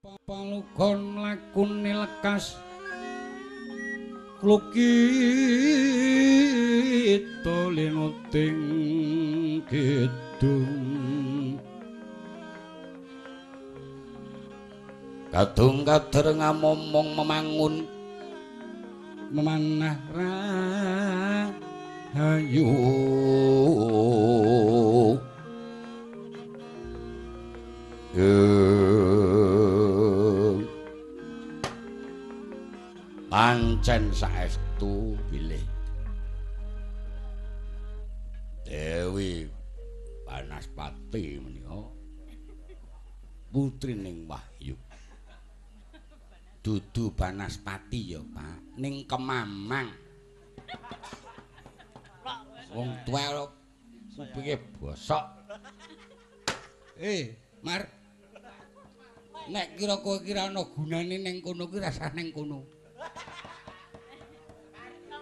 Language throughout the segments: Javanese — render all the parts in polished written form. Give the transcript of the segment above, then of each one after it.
Palugon lakune lekas klukita linuting kidung kadung kader ngamomong memangun memanah rahayu pancen saestu bilih Dewi Banaspati menika putrining Wahyu dudu Banaspati ya Pak ning Kemamang wong tuwa kupinge bosok Mar nek kira kowe kira ana gunane ning kono ki rasane ning kono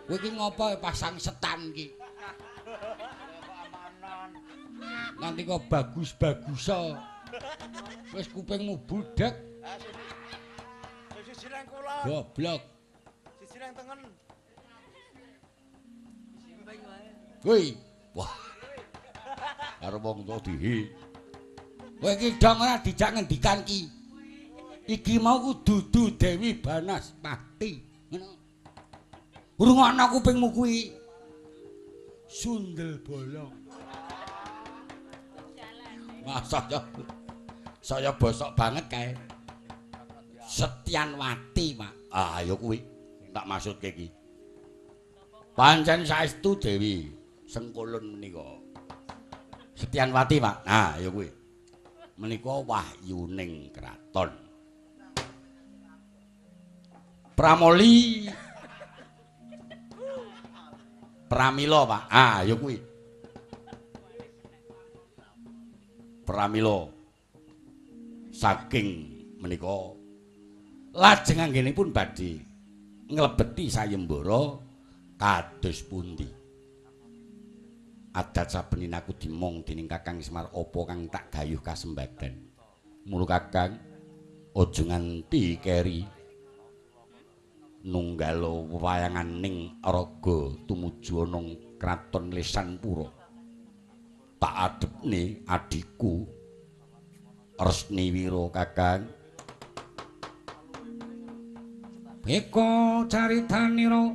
kowe iki ngopo pasang setan iki nanti kok bagus-bagusa wis kupingmu budhek sisi nang kulon goblok sisi nang tengen woi wah karo wong tuwa dihi kowe iki dong ora dijak ngendikan ki iki mau dudu Dewi Banaspati ngono rungokno kupingmu kuwi sundel bolong wah saya bosok banget kae Setyanwati Pak ayo kuwi tak maksudke iki pancen saestu Dewi Sengkulun menika Setyanwati Pak nah ya kuwi menika wahyuning kraton Pramoli Pramila Pak ah ya kuwi Pramila saking menika lajeng anggenipun badhe nglebeti sayembara kados pundi adat saben aku dimong dening Kakang Semar apa kang tak gayuh kasembadan mulu Kakang aja nganti keri nunggalo wewayangan ning raga tumuju ana kraton Lesanpura tak adepne adikku Resniwira Kakang Beka caritanira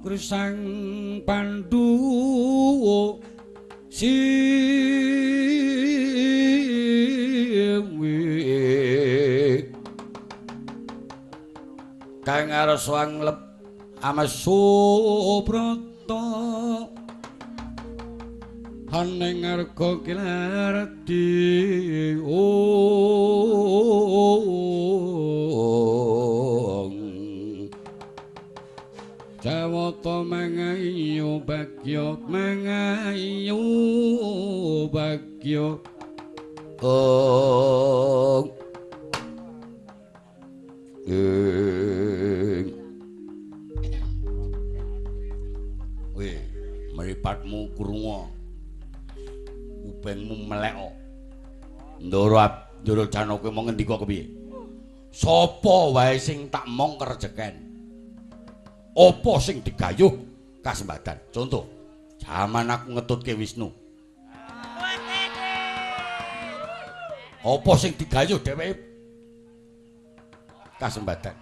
Krisang Pandhawa siwi kang arsa ngleb Amasubrata haning arga kilardi Jawata mangayu bagya weh mripatmu krungu kupingmu melek kok Ndara Janaka mau ngendika kepiye sapa wae sing tak mong kerejeken apa sing digayuh kasembadan contoh jaman aku ngetutke Wisnu apa sing digayuh dheweke kasembadan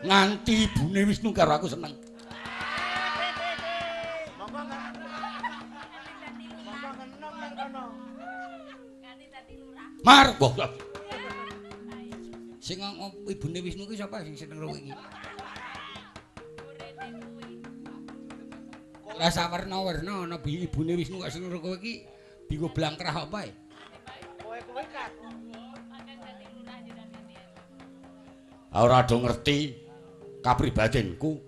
nganti ibune Wisnu karo aku seneng Mar goblok sing ibune Wisnu ki sapa sing seneng karo iki rasa warna-warna ana ibune Wisnu kok seneng kowe iki dienggo blangkrah apa ae kowe kan ora do ngerti kapribadhenku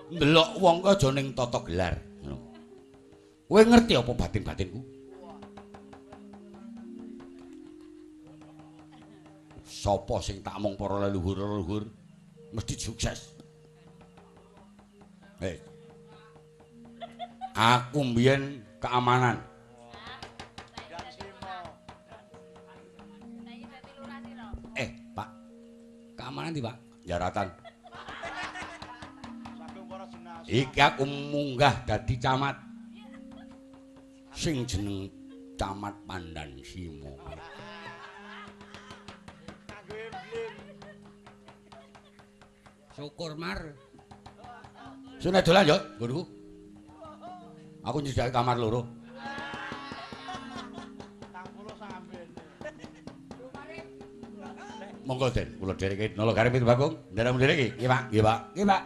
ndelok wong kok aja ning tata gelar ngono kowe ngerti apa batin-batinku sapa sing tak mong para leluhur-leluhur mesti sukses aku mbiyen keamanan Keamanan ndi, Pak? Jaratan. Iki aku munggah dadi camat. Sing jeneng Camat Pandan Simo. Syukur Mar. Sune dolan yo, Guru. Aku nyediake kamar loro. Monggo Den, kula dhereke nolo garip itu Bagong. Ndara mundhir iki. Nggih, Pak. Nggih, Pak. Nggih, Pak.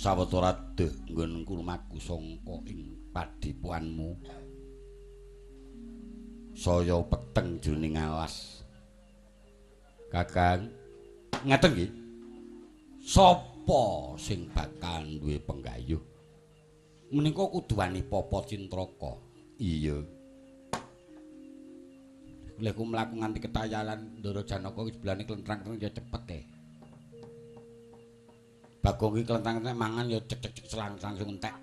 sawetara deh nggon kurmaku sangka ing padipuanmu. Saya peteng jroning alas. Kakang, ngeten nggih. Sapa sing bakal duwe penggayuh? Menika kudu wani Papa Cintraka. Iya. Lek ku mlaku nganti ketayalan Ndara Janaka sebelane klentrang-klentrang ya cepet e. Bagong iki klentrang-klentrang mangan ya cek-cek langsung entek.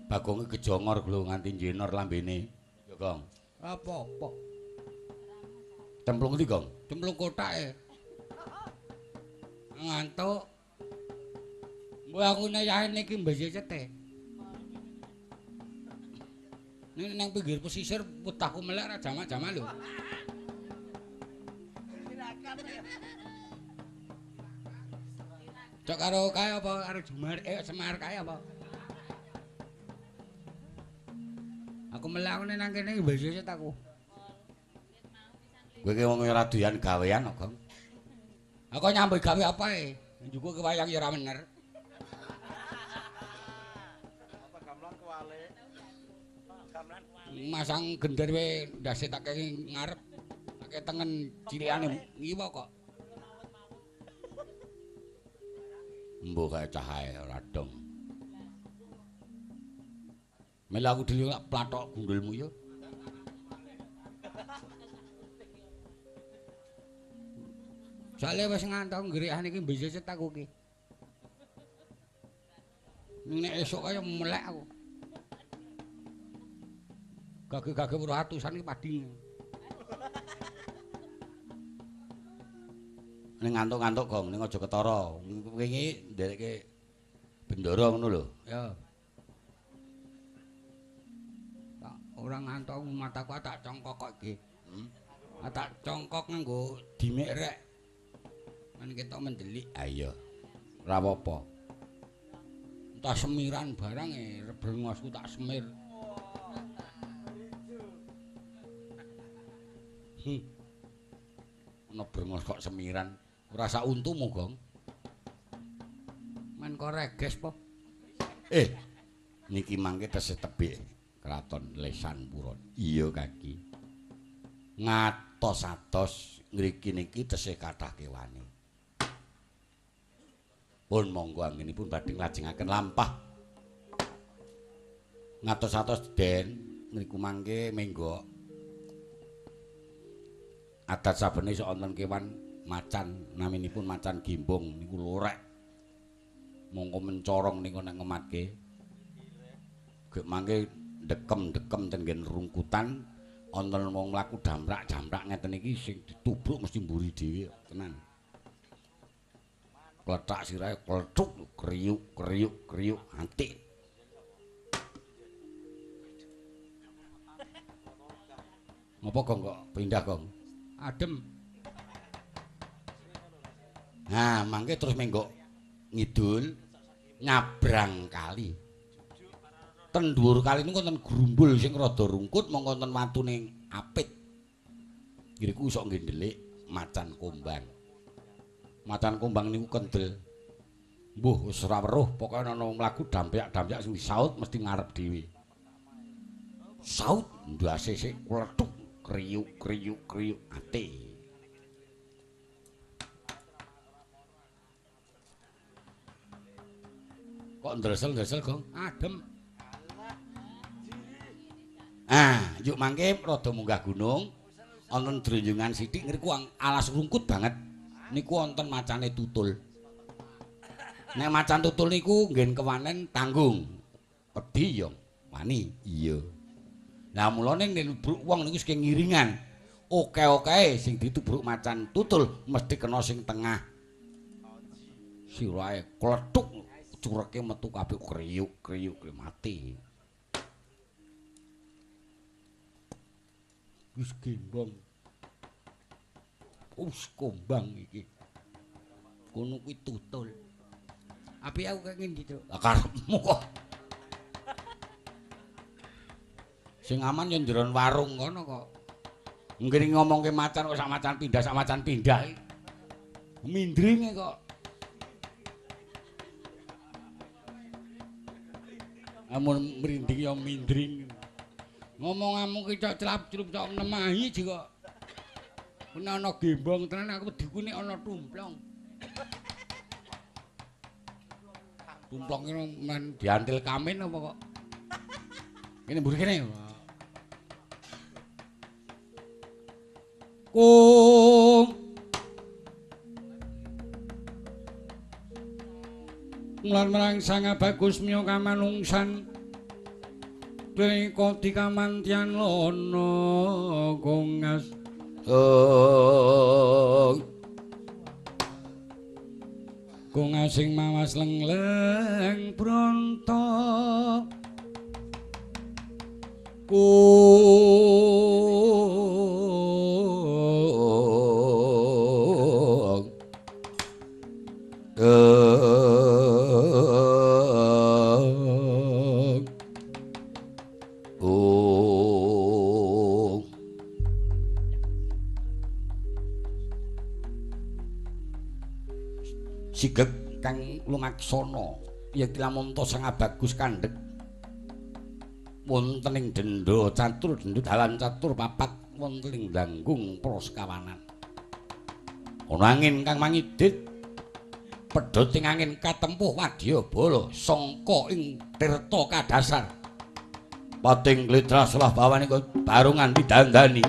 Bagong iki kejongor lho nganti njenor lambene. Ya, Gong. Apa-apa. Cemplung ndi, Gong? Cemplung kotake. Ngantuk. Mbok aku nyayahe niki mbese cete. Nang pinggir pesisir putahku melek ra jamak-jamak lho. Cok karo kae apa karo Jumar Semar kae apa? Aku melek aku nang kene mbese cet aku. Kowe ki wong ora doyan gawean kok, Gong. Aku nyambut gawe apa e? Njuku kewayang ya ora bener. Apa gamelan kuwale? Gamelan kuwale. Masang gender we ndase tak kei ngarep. Tak kei tengen cilikane ngiwa kok. Mbok kae cahae ora dong. Mel aku dhewe lak plathok gundulmu ya. Soale wis ngantuk ngrihan iki mbesicet aku iki. Nek esuk kaya melek aku. Gage-gage weruh atusan iki padi. Ning ngantuk-ngantuk Gong, ning aja ketara. Wingi nderekke bendara ngono lho. Ya. Tak ora ngantuk mataku tak congkok kok iki. Tak congkok nganggo dimik rek. Kan ketok mendelik. Ah iya. Ora apa-apa. Entah semiran barang brengosku tak semir. Ana brengos kok semiran. Ora sak untumu, Gong. Men kok reges po? Niki mangke tesih tebik Kraton Lesanpura. Iya, Kaki. Ngatos-atos ngriki niki tesih kathah kewane. Pun monggo anggenipun badhe nglajengaken lampah. Ngatos-atos Den niku mangke menggo adat sabene sok wonten kewan macan naminipun macan gimbong niku lorek. Mongko mencorong niku nek ngematke. Gek mangke dekem-dekem ten nggen rungkutan wonten wong mlaku damprak-damprak ngeten iki sing ditubruk mesti mburi dhewe tenan. Kletak sirahe kletuk kriuk antik. Ngopo Gong kok pindah Gong? Adem. Nah, mangke terus menggo ngidul nyabrang kali. Ten dhuwur kali niku wonten grumbul sing rada rungkut mongko wonten watune apit. Ngriku iso nggih ndelik macan kumbang. Macan kumbang niku kendel. Mbuh wis ora weruh, pokoke ana wong mlaku dampyak-dampyak sing saut mesti ngarep dhewe. Saut ndase sik kletuk kriuk ati. Kok ndresel-ndresel, Gong? Adem. Yuk mangke rada munggah gunung. Wonten drenjongan sithik ngriku alas rungkut banget. Niku wonten macane tutul. Nek macan tutul niku nggen kewanen tanggung. Pedhi ya wani. Iya. Lah mulane nek nubruk wong niku sing ngiringan. Oke-oke sing ditubruk macan tutul mesti kena sing tengah. Sirahe kletuk cureke metu kabeh kriuk mati. Wis gembong. Kombang iki. Kono kuwi tutul. Api aku kok ngendi, Cuk? Lah karepmu kok. Sing aman yo njeron warung kono kok. Nggih ngomongke macan kok sak macan pindah. Mindringe kok. Amun mrinding ya mindring. Ngomonganmu ki cok celap-celup cok nemahi juga. Kena ana gembong tenan aku wedi ku nek ana tumplong. Tumplong ki men diantil kamin apa kok? Kene mburi kene. Kum Mulan marang Sang Bagus Miya kamanungsan Trika dikamantian lono kongas kongasing mawas lengleng bronto Sigeg kang lumaksana yen lamunta Sang Bagus kandhek wonten ing denda catur denda dalan catur papat wonten ing danggung praskawanan ana angin kang mangidit pedhot ing angin katempuh wadyabala sangka ing tirta kadasar pating glitra salah bawane kok barungan didandani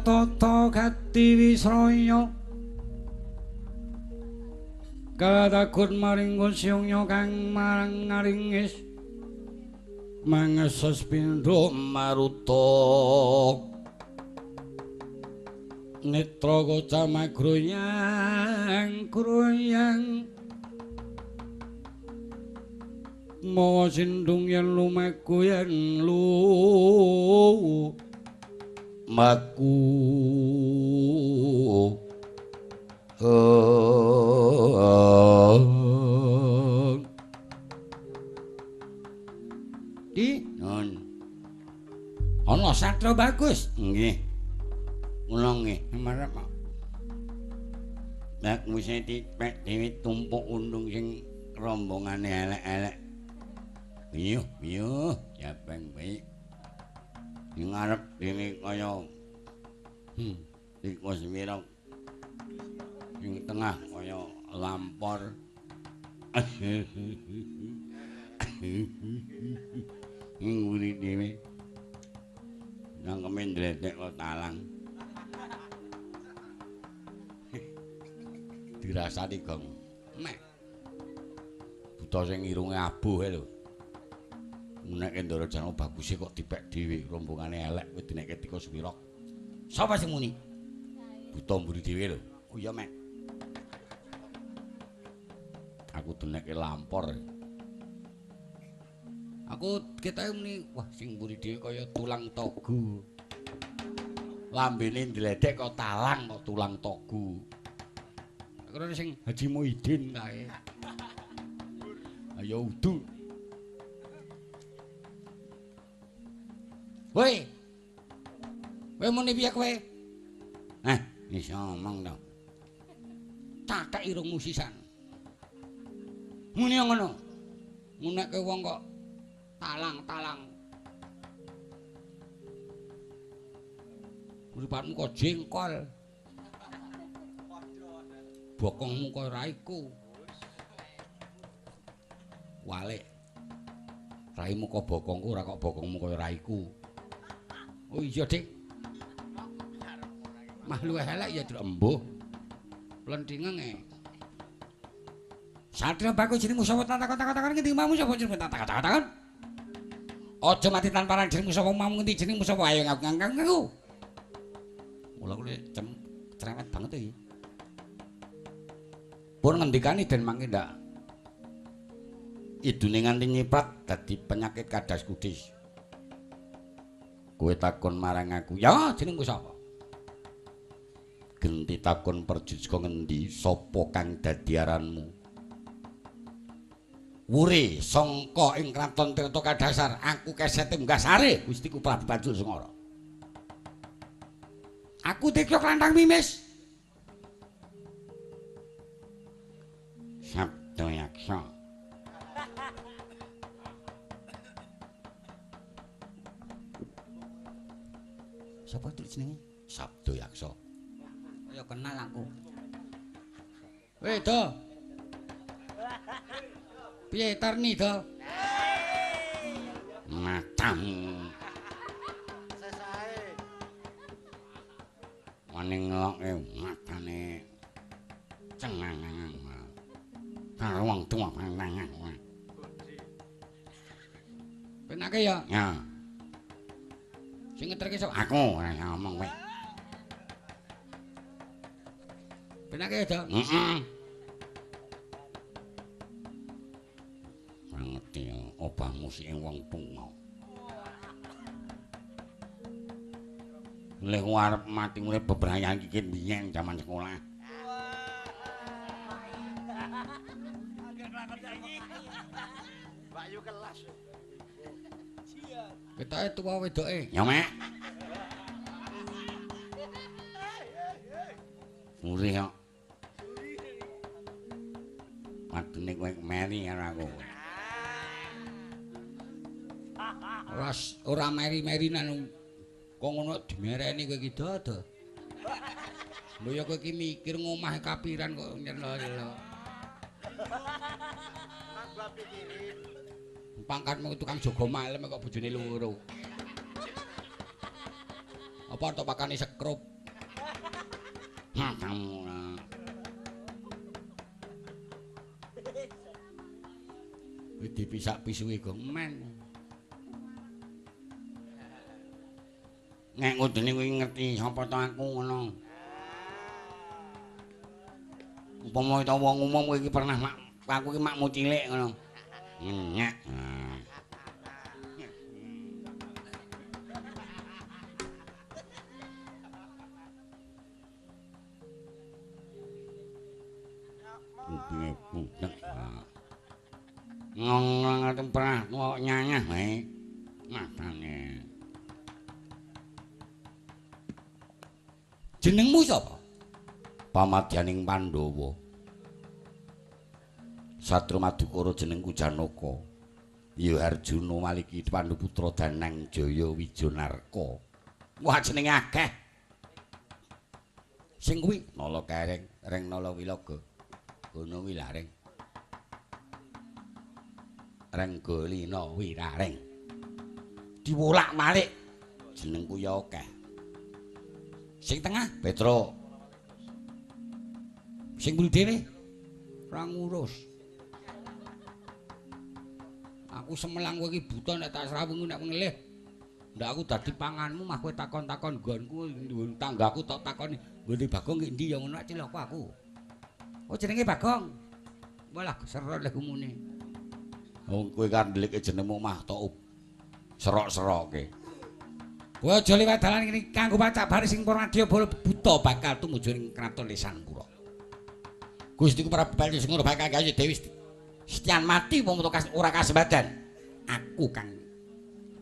Tata Gati Wisraya katagun maring Gusyungya kang marang ngaringis mangeses pindha maruta netra kocama groyang mawa sindung yen lumeku yen lu maku di non ana satra bagus nggih kula nggih marep nek mesti dipek dhewe tumpuk undung sing rombongane elek-elek miyuh japeng baik ing ngarep dene kaya tikus mirang ing tengah kaya lampor ing uri dhewe nang kemen ndredek kok talang dirasani gong mek buta sing irunge abuh lho nek Ndara Janaka baguse kok dipek dhewe rombongane elek kowe dinekke tikus wirok. Sapa sing muni? Buta mburi dhewe lho. Oh iya, Mek. Aku dinekke lampor. Aku ketoke muni, wah sing mburi dhewe kaya tulang togu. Lambene ndledek kok talang kok tulang togu. Kira sing Haji Muhyiddin kae. Ayo udu. Woi. Kowe muni piye kowe? Iso ngomong to. Cathek irungmu sisan. Muni ngono. Ngunekke wong kok talang-talang. Mripatmu kok jengkol. Bokongmu kok raiku. Walik. Raimu kok bokongku ora kok bokongmu kaya raiku. Oh iya, Dik. Mah luwih elek ya Dik embuh. Lentingeng. Satria baku jenengmu sapa takon-takon ngendi mamu sapa jenengmu takon-takon. Aja mati tanpa ran jenengmu sapa mamu ngendi jenengmu sapa ayo ngaku. Mula kuwi cerewet banget iki. Pun ngendikani den mangke ndak. Idune nganti nyiprat dadi penyakit kadas kudis. Kowe takon marang aku, "Ya, jenengku sapa?" Genti takon perjut saka ngendi, sapa kang dadi aranmu? Wuri sangka ing kraton Tirta Kadasar, aku kesete Mgasare, Gustiku Prabu Bajul Sengara. Aku Tikya Klantang Mimis. Sabda Yaksa. Sapa itu jenenge? Sabda Yaksa. Kaya kenal aku. Weh, Do. Piye Tarni, Do? Matamu. Sesae. Wani ngeloke matane cengangan. Karo wong tuwa pandangan. Penake ya? Ya. Sing ngeterke sapa? Aku ora ngomong kowe. Penake ya, Heeh. Ngerti ya, obahmu sing wong tuwa. Lek arep mati mulai bebrayan iki biyen zaman sekolah. Mbak Yu kelas. Ketoke tuwa wedoke. Ya, Mek. Muri kok. Matune kowe meri karo aku. Ora meri-merinan kok ngono dimereni kowe iki dodo. Lho ya kowe iki mikir ngomah kapiran kok nyelo-nyelo. Mas gua pikirin. Pangkatmu tukang jaga malem kok bojone loro. Apa tok pakane sekrup? Kamu. Wis dipisak-pisuki gomen. Nek kudune kowe ngerti sapa to aku ngono. Upama ta wong umum kowe iki pernah aku iki makmu cilik ngono. Nyak. Ngomong pernah kok nyanyah wae. Matane. Jenengmu sapa? Pamadyaning Pandhawa. Satru Madukara jenengku Janaka. Ya Arjuna maliki Panduputra Danang Jaya Wijanarka. Wah jenenge akeh. Sing kuwi Nala Kereng, Reng Nala Wilaga. Gono Wilareng. Renggolina Wirareng. Diwolak-malik jenengku ya akeh. Sing tengah Petra. Sing mburi dhewe ora ngurus. Aku semelang kowe iki buta nek tak srawungi nek ngelih. Ndak aku dadi panganmu mah kowe takon-takon nggonku nggon tanggaku tok takoni nggone Bagong ki ndi ya ngono cilaka aku. Oh jenenge Bagong. Walah sero lek umune. Wong kowe kan ndelike jenengmu mah tok serok-seroke. Kowe aja liwat dalan iki kanggo pacak baris sing Purwadya buta bakal tumuju ing kraton Lisanpura. Gustiku Prabu Bajul Sengara bakal gawe Dewi Setyan mati wong ora kasembadan. Aku kang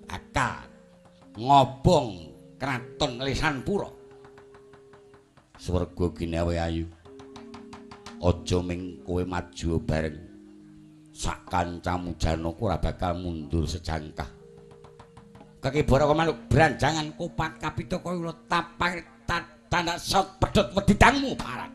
bakal ngobong kraton Lesanpura. Swarga ginawe ayu. Aja ming kowe maju bareng sak kancamu Janaka ora bakal mundur sejangkah. Kakibara manuk branjangan kopat kapitaka ula tapak tandak sok pedhot wedidangmu parang.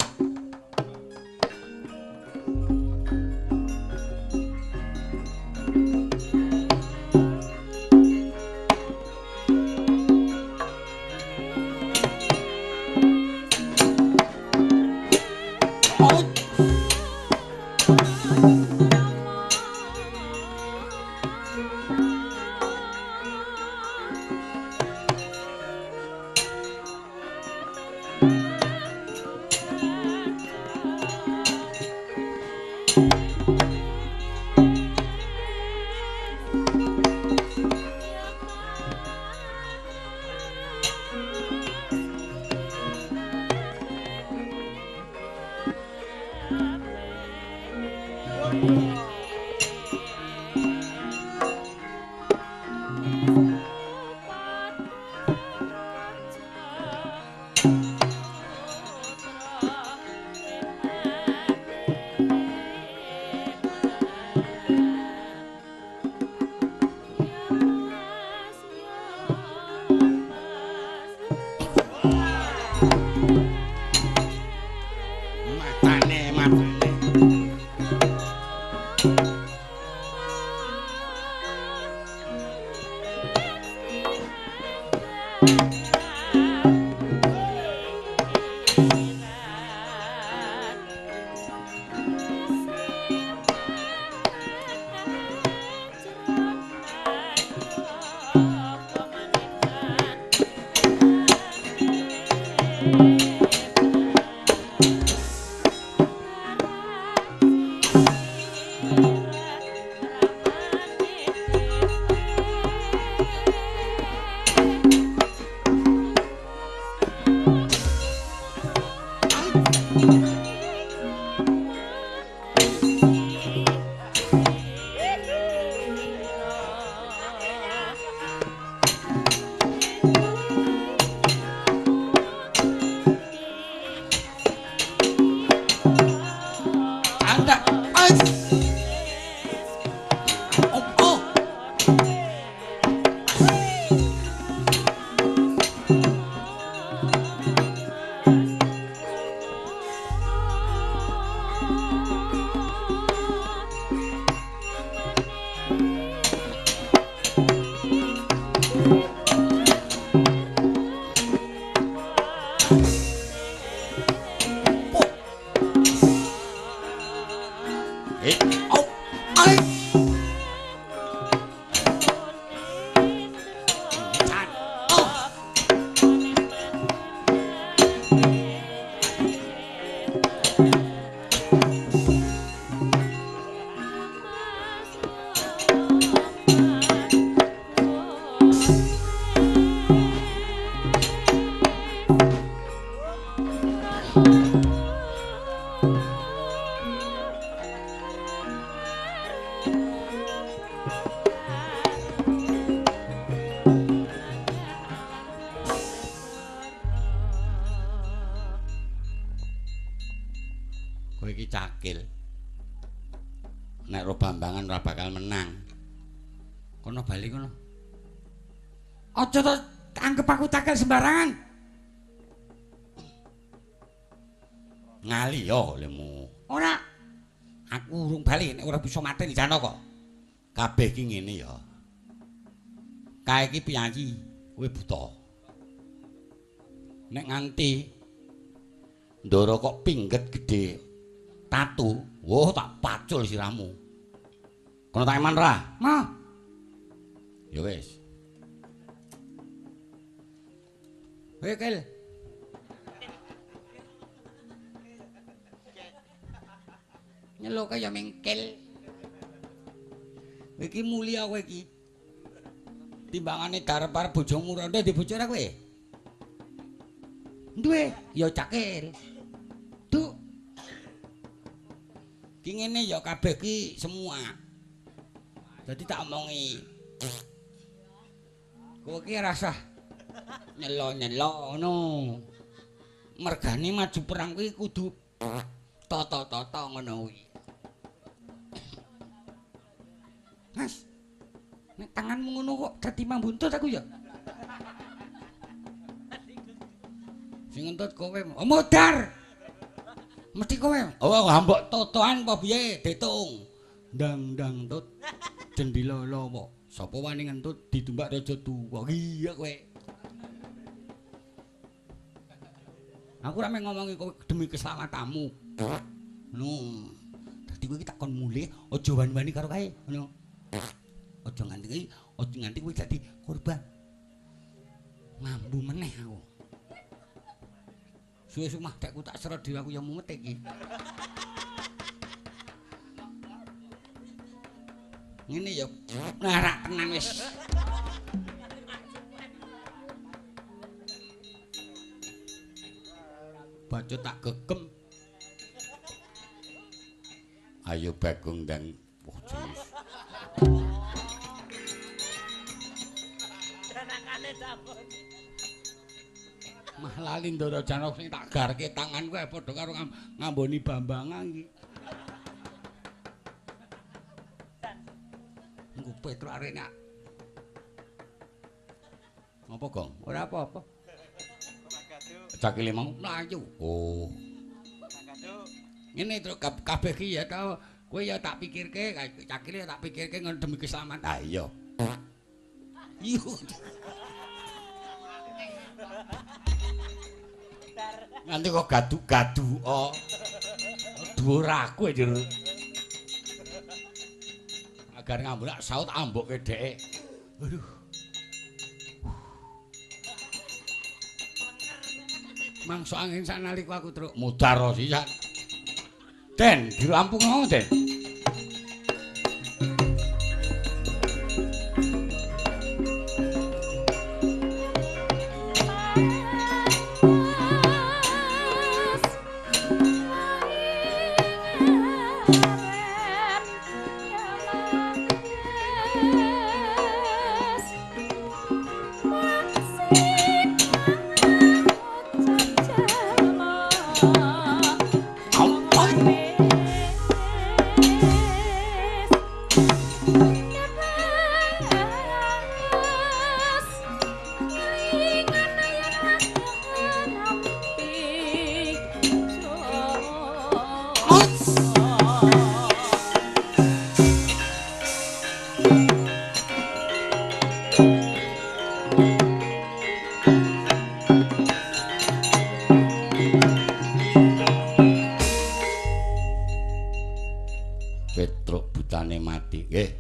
Kowe iki cakil. Nek ro Bambangan ora bakal menang. Kono bali kono. Aja to anggap aku cakil sembarangan. Ngali yo lemu. Ora. Aku urung bali nek ora bisa mateni Janaka. Kabeh iki ngene ya. Kae iki piyayi, kowe buta. Nek nganti ndara kok pingget gedhe tatu, woh tak pacul siramu. Kono tak eman ra? Nah. Ya wis. Wekel. Nyeluk kaya mengkel. Iki mulia kowe iki. Timbangane darep-arep bojomu ora ndek bojo ra kowe? Duwe, ya cakil. Duk. Ki ngene ya kabeh ki semua. Dadi tak omongi. Kowe ki rasah Nyelo-nyelo ngono. Mergane maju perang kuwi kudu tata-tata ngono kuwi. Mas. Nek tanganmu ngono kok dadi mambuntut aku ya. Sing ngentut kowe. Oh, modar. Mesti kowe. Oh, mbok totoan apa piye? Ditung. Ndang tut. Jendila lawa. Sapa wani ngentut ditumbak raja tuwa. Iya kowe. Aku ora ngomongi kowe demi keselamatanmu. Ngono. Dadi kowe iki takon mulih aja wani-wani karo kae, ngono. Aja nganti kowe dadi korban. Mambu meneh aku. Suwe-suwe mah dekku tak seret dhewe aku ya mumet iki. Ngene ya narak tenan wis. Bacot tak gegem. Ayo Bagong ndang jenis. Mah lali Ndara Janaka sing tak garke tangan kowe padha karo ngamboni Bambangan iki. Engko Petruk arene. Apa, Gong? Ora apa-apa. Cakile mau mlayu. Oh. Ngene terus kabeh iki ya ta kowe ya tak pikirke, cakile tak pikirke ngono demi keselamatan. Ah iya. Iya. Nanti kok gadu-gadu dhuwur aku jero. Agar ngambulak saut ambokke dheke. Aduh. Mangsa angin sanalika aku truk mudar sisan. Den, dirampung ngono, Den. Petruk butane mati. Nggih.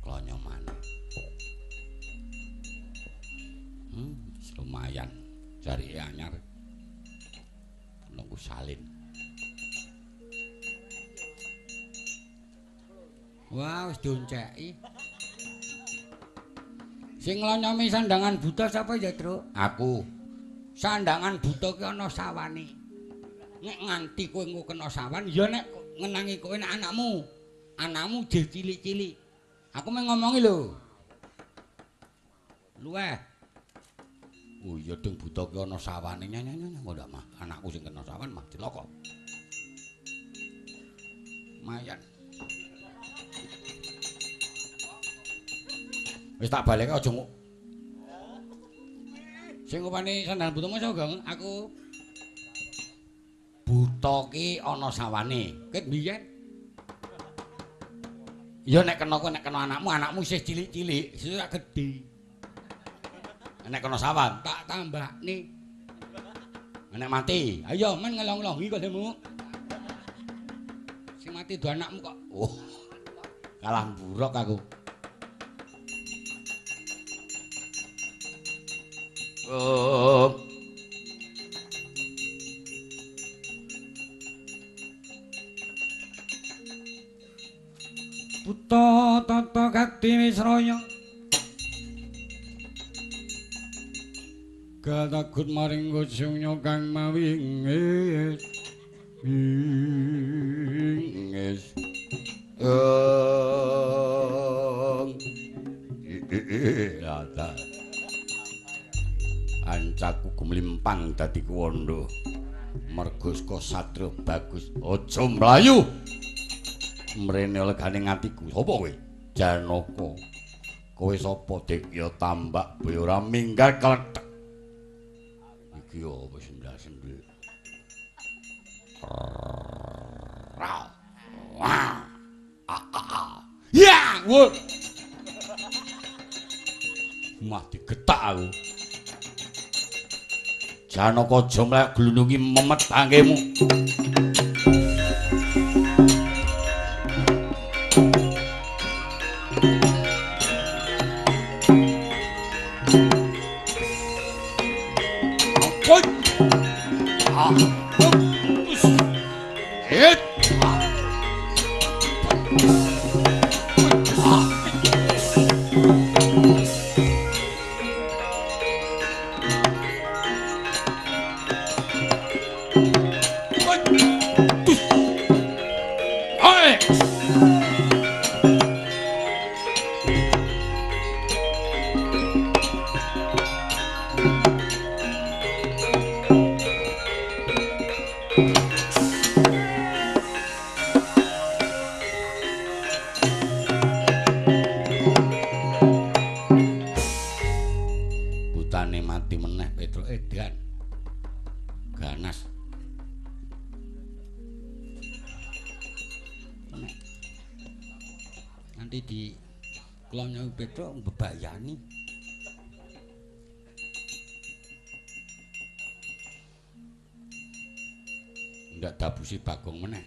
Klonyo maneh. Lumayan. Jarike anyar. Nunggu salin. Wah, wis dionceki. Sing nglonyomi sandangan buta sapa ya, Truk? Aku. Sandangan buta ki ana sawane. Nek nganti kowe engko kena sawan, ya nek ngenangi kowe nek anakmu. Anakmu jeh cilik-cilik. Aku meng ngomongi lho. Luweh. Oh iya ding buta ki ana sawane nyanyi kok ndak mah. Anakku sing kena sawan mah cilaka. Mayan. Wis tak baleke aja nguk. Sing upane sandal buta masa gak aku buta ki ana sawane. Ket biyen. Ya nek kena anakmu isih cilik-cilik, isih tak gedhe. Nek kena sawan tak tambakne. Nek mati, ayo men ngelong-longi kok demu. Sing mati do anakmu kok. Oh. Kalah buruk aku. Oh. Buta tata gati wisraya gatagut maring gusyungnya kang mawingis ingis lata kancaku gumlimpang dadi kuwanda merga saka satria bagus aja mlayu mrene legane ngatiku sapa kowe Janaka kowe sapa Dik ya tambak boyo ora minggat kletek iki apa sendal-sendal ya woi mah digetak aku Janaka aja mlek glundungi memet bangkemu Petruk mbebayani ndak dabusi Bagong meneh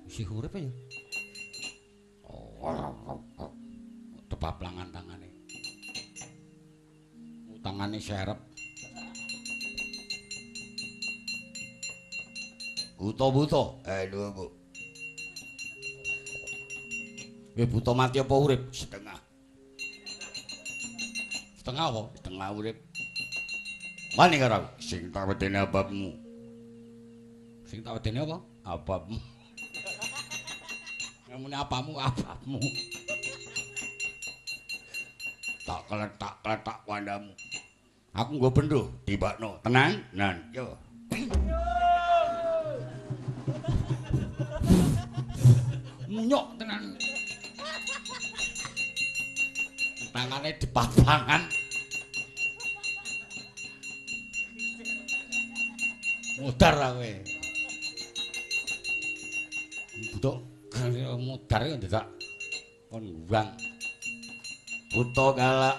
isih urip ya tepaplangan tangane serep buta-buta. Lho, Bu. Kowe buta mati apa urip? Setengah. Setengah apa? Setengah urip. Wani karo sing tak wedeni ababmu. Sing tak wedeni apa? Ababmu. Ngamune apamu, ababmu. Tak kletak wandamu. Aku nggo bendho tibakno. Tenang, nan, yo. Munyok tenan. Tangane dipapangan. Mudar kowe. Butuh mudar yo ndak kon guang. Buta galak.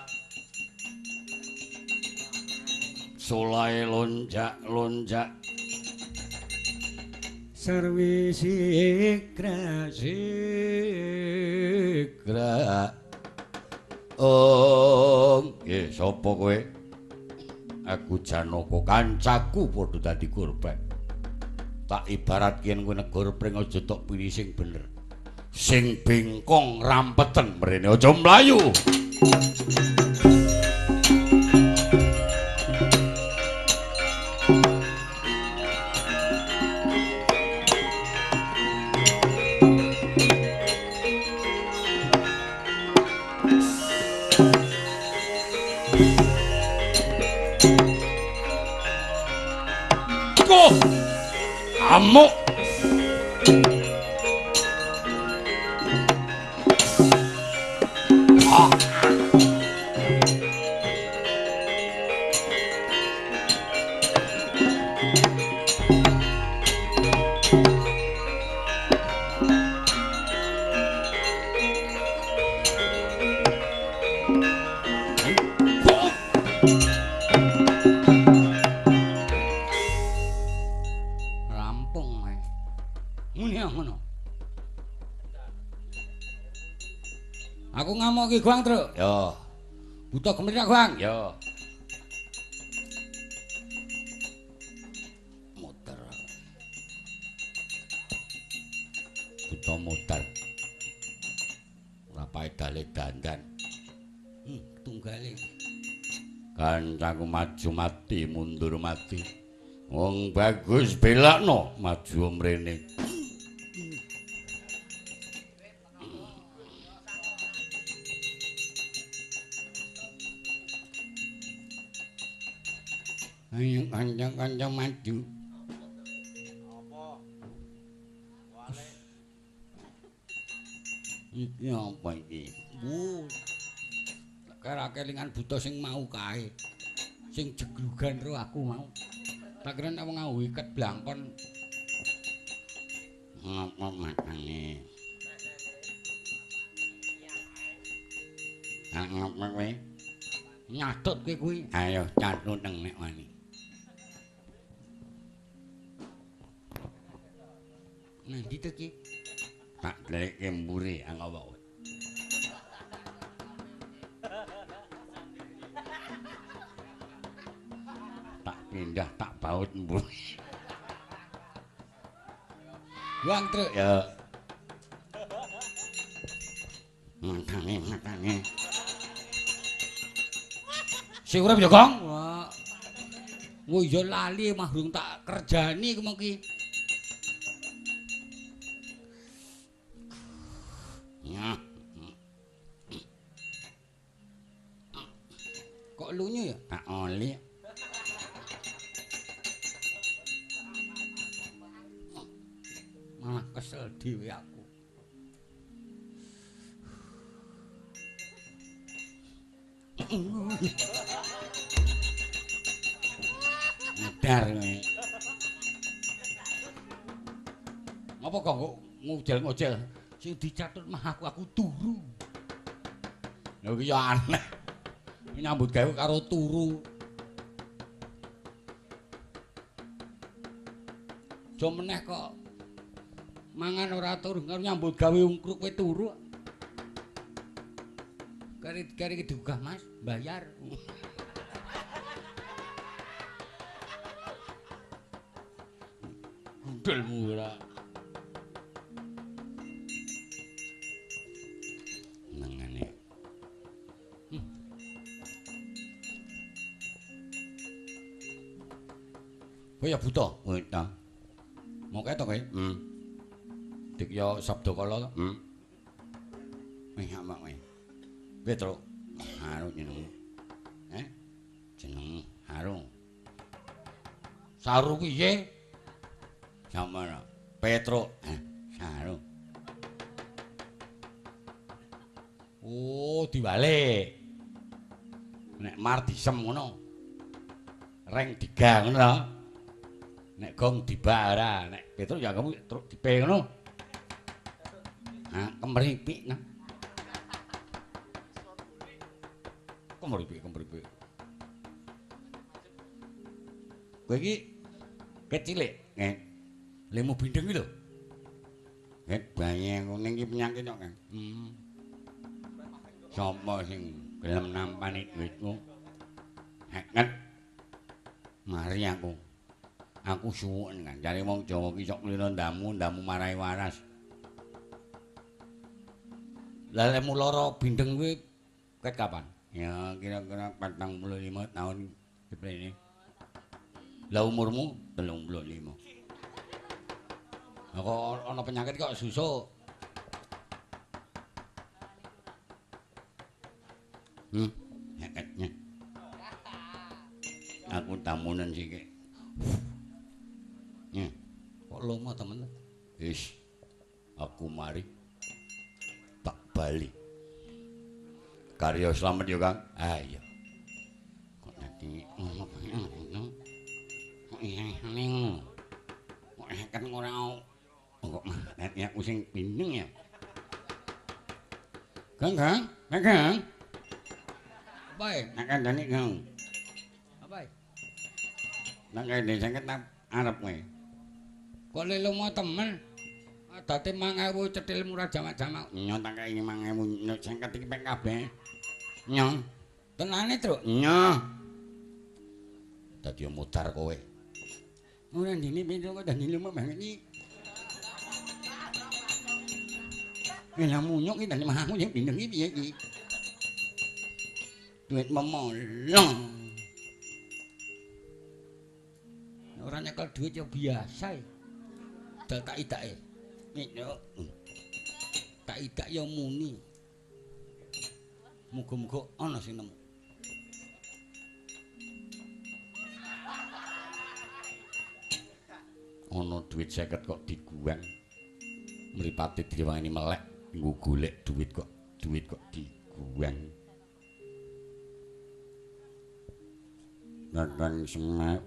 Solae lonjak-lonjak. Sarwi sikra nggih sapa kowe aku Janaka kancaku padha dadi korban tak ibarat yen kowe negara pring aja tok pilih sing bener sing bengkong rampeten mrene aja mlayu amuk iki Guang, Truk. Yo. Buta gemrita Guang. Yo. Muter. Buta muter. Ora paedale dandan. Tunggale. Kancaku maju mati, mundur mati. Wong bagus belakno, maju mrene. Ayo kanca-kanca maju. Iki apa iki? Bu. Kara kelingan buta sing mau kae. Sing jeglugan ro aku mau. Tak kira nek wong iket blangkon. Ngapa makane? Ngapa kowe? Nyatut kowe kuwi. Ayo catut nang nek wani. Nah, gitu ki. Tak deleke mburi angapa kowe. Tak pindah tak baut mburi. Wang truk ya. Makane. Sing urip ya, Gong? Wah. Oh iya lali mah durung tak kerjani ku mengki. Ya. Kok lunyu ya? Tak oli. Malah kesel dhewe aku. Ngedar kowe. Ngapa kok ngujel-ngujel? Sing dicatut mah aku turu. Lha iki ya aneh. Nyambut gawe karo turu. Jo meneh kok mangan ora turu karo nyambut gawe ungkruk kowe turu. Kari digugah Mas, bayar. Gundulmu ora. Nangane. Kowe ya buta? Buta. Mau ketok kowe? Dik ya sabda kala to? Amak kowe. Petro. Haru jenengmu. Jenengmu Haru. Saru piye? Samana. Petro. Saru. Oh, diwalik. Nek mar disem ngono. Reng digang ngono to. Nek gong dibak ora, nek Petro ya kamu truk dipe ngono. Kemripik nah. Kemripik. Kowe iki kecilik, lemu bindeng iki lho. Bayi kuning iki penyakit kok, Kang. Sapa sing gelem nampani duitmu? Heket. Mari aku. Aku suwun kan, jare wong Jawa ki sok mlira ndamu marai waras. Lah lemu lara bindeng kuwi ket kapan? Ya kira-kira 45 tahun seprene. Lah umurmu 35. Lah kok ana penyakit kok susuk? Heketnya. Aku tamunan sik. Kok lomo temen? Wis. Aku mari tak bali. Karya slamet yo, Kang. Iya. Kok dadi kok ning kok kan ora kok mati aku sing pindeng ya. Kang. Bae, nak kandhane, Kang. Apa? Nak kandhane sing arep kowe. Kok lelemu temen? Adate 5.000 cetil murah jamak-jamak. Nyo tak kei 5.000 sing iki pek kabeh. Nyo. Tenane, Truk? Nyo. Dadi mutar kowe. Ora ndine pindho kok dadi lemu banget iki. Lah munyuk iki dadi mahmu sing pindho iki piye iki? Duit memolong. Ora nyekel duit ya biasa ya. Dal tak idake. Nek tak idak ya muni. Muga-muga ana sing nemu. ana duit 50 kok diguang. Mripate diwangani melek nggo golek duit kok diguang. Kakang Semar.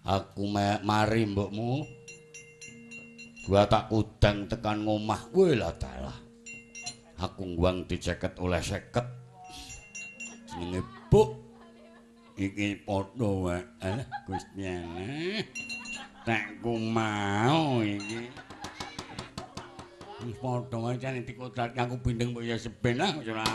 Aku mari mbokmu. Gua tak kudang tekan ngomah. Weh lah dalah. Aku nguang diceket oleh 50. Jenenge Buk. Iki padha wae. Gusti Allah. Tak ku mau iki. Wis padha wae jan dikodrat aku bindeng mbok ya seben lah ora.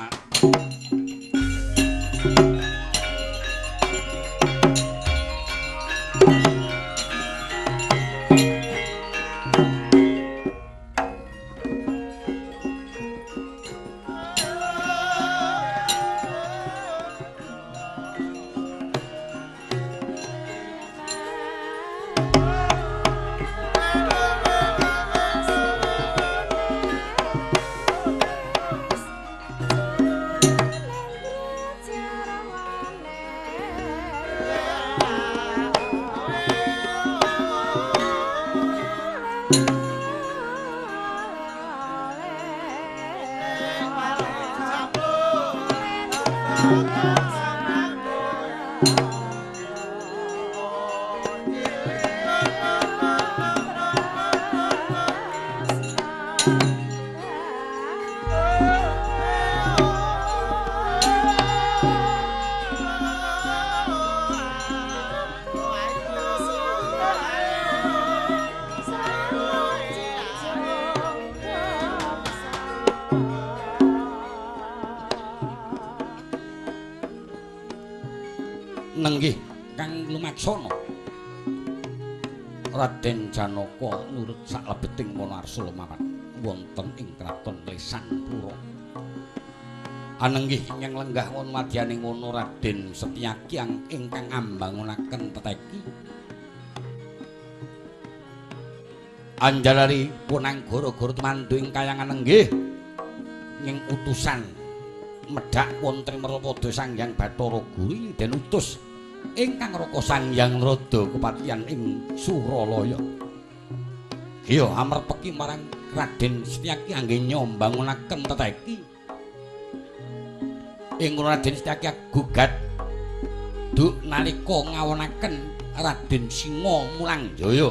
Nenggih Kang Lumaksana. Raden Janaka nurut saklebeting monarsa mawon wonten ing kraton Lesanpura. Anenggih ingkang lenggah wonten madyaning ngono Raden Setyaki ingkang ambangunaken teteki. Anjalari punang gara-gara temandu ing kayangan nenggih ing utusan medhak wonten Marapada Sanghyang Bathara Guru den utus ingkang Raka Sanghyang Rada kepatihan ing Suralaya. Iya amarpeki marang Raden Setyaki anggen nyombangunaken teteki. Ing Raden Setyaki gugat duk nalika ngawonaken Raden Singa Mulangjaya.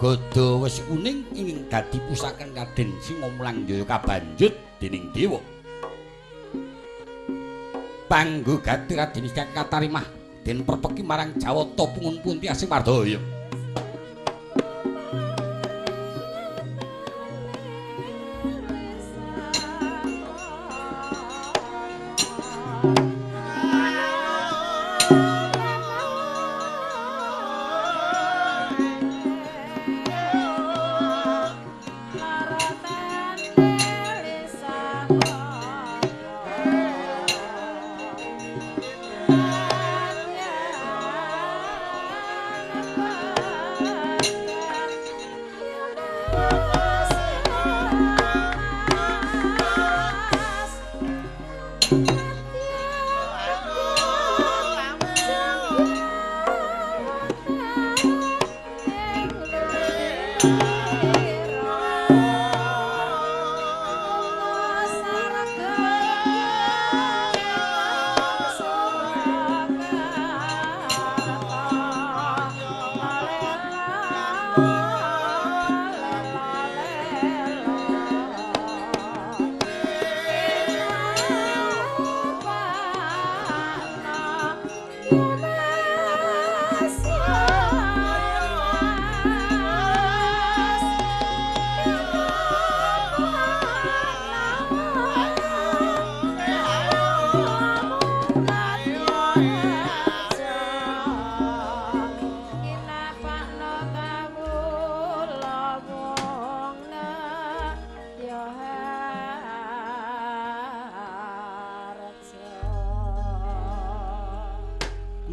Gada wesi kuning ing dadi pusaken Raden Singa Mulangjaya kabanjut dening dewa. Panggugati Raden Setyaki katarimah den perpeki marang Jawata pungun punti asing Mardaya.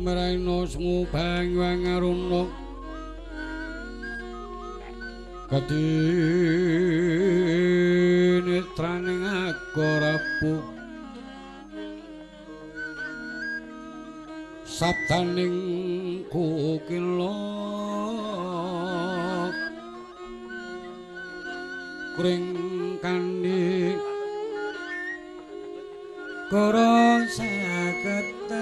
Maraina semu banyuang aruna kati paning agorapu sabdaning kukila kringkani kara saketer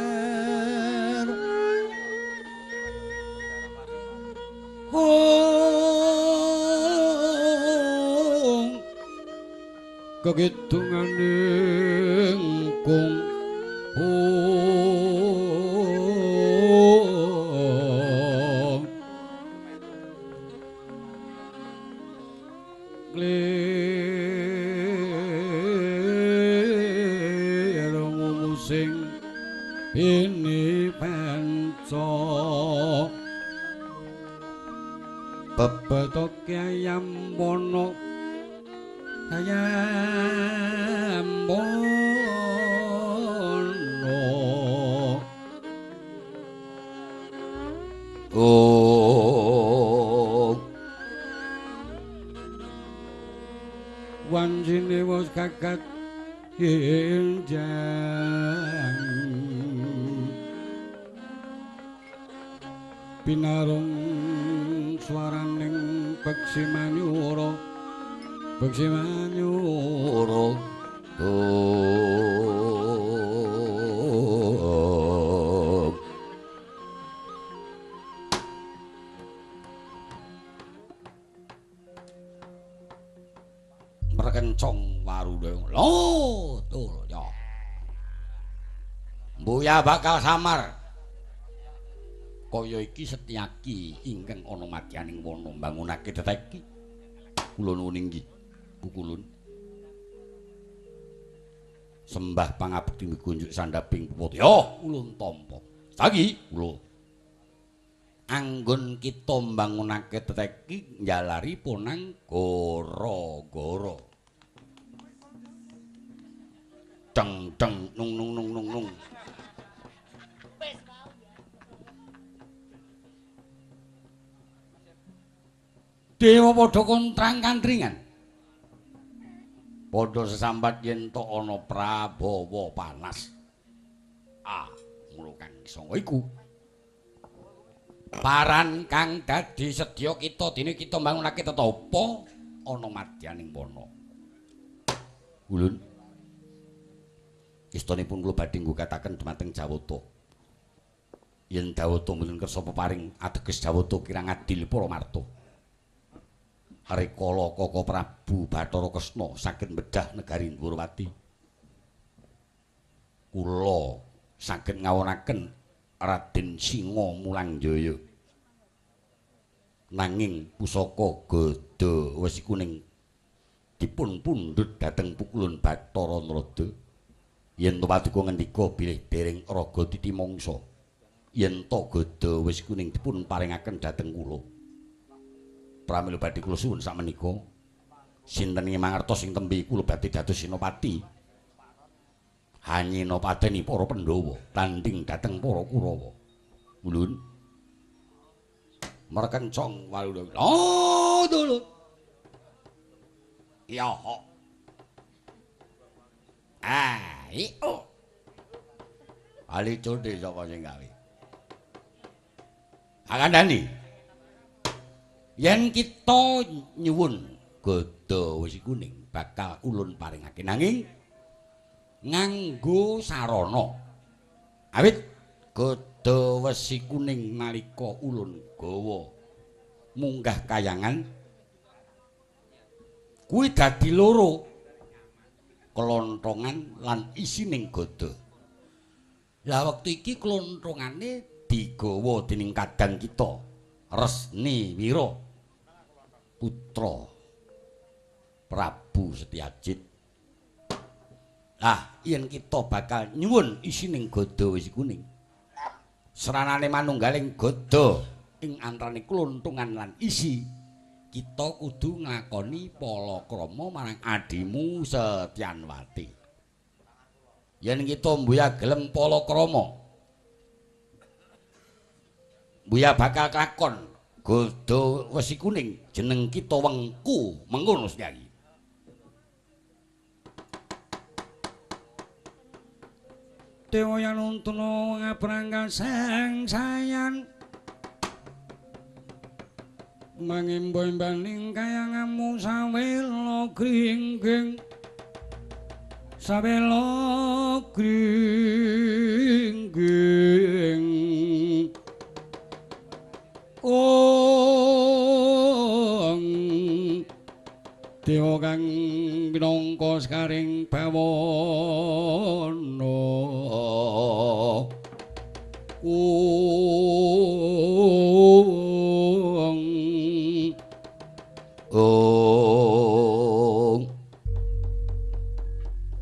kegidunganing kung sing ini panco bebetok ayam bono ayam bono oh wanjine wis kakat Injang pinarung swaraning beksi manyura merkencong warudeng lho tur ya mbuya bakal samar kaya iki Setyaki ingkang ana madyaning wana mbangunake teteki kula nuwun inggih pukulun sembah pangabekti migunjuk sandhaping puput ya ulun tampa sagi kula anggon kita mbangunake teteki njalari ponang gara-gara deng deng nung nung nung nung nung dewa padha kontrang kantringan padha sesambat yen tok ana prabawa panas mula kang sanga iku paran kang dadi sedya kita dene kita mbangunake tetapa ana madyaning wana ulun istanipun kula badhe nggugataken dhumateng Jawata yen Jawata mboten kersa peparing ateges Jawata kirang adil para marta Rikala Kaka Prabu Bathara Kresna saged mbedah negari Ndhurawati kula saged ngawunaken Raden Singa Mulangjaya nanging pusaka Gada Wesi Kuning dipun pundhut dhateng pukulun Bathara Narada yen to paduka ngendika bilih dereng raga titi mangsa yen to Gada Wesi Kuning dipun paringaken dhateng kula pramila badhe kula suwun sakmenika sinten ing mangertos sing tembe kula badhe dados senopati hanyena padeni para Pandhawa tanding dhateng para Kurawa ulun merkencong waludha dulu ya iyo ali codhe sapa sing gawe akandhani yen kita nyuwun Gada Wesi Kuning bakal ulun paringake nanging nganggo sarana awit Gada Wesi Kuning nalika ulun gawa munggah kayangan kuwi dadi loro kelontongan lan isining gada lah wektu iki kelontongane digawa dening kadang kita Resni Wira putra Prabu Setyajid. Lah yen kita bakal nyuwun isining Gada Wesi Kuning seranane manunggaling gada ing antaraning klontungan lan isi kita kudu nglakoni palakrama marang adimu Setyanwati. Yen kita mbuya gelem palakrama Buya bakal kakon Gada Wesi Kuning jeneng kita Wengku mengkono Kyai. Dewa Yanuntuna ngaprangga sang sayan mangimbo-imbaning kayangamu sawela gringging sawela gringging Dewa kang minangka sekaring bawana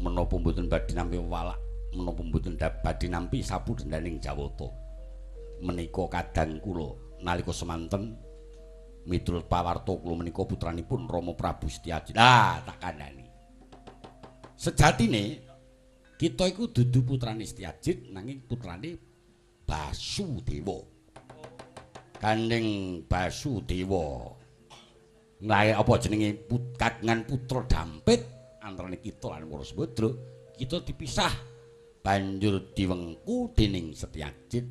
menapa mboten badhe nampi walak menapa mboten badhe nampi sapu dendaning Jawata menika kadang kula nalika semanten miturut pawarta kula menika putranipun Rama Prabu Setyajid. Ah, tak kandhani. Sejatine kita iku dudu putrane Setyajid nanging putrane Basudewa. Kandheng Basudewa. Lae apa jenenge kagungan putra dampit antarane kita lan Warasabadra, kita dipisah banjur diwengku dening Setyajid.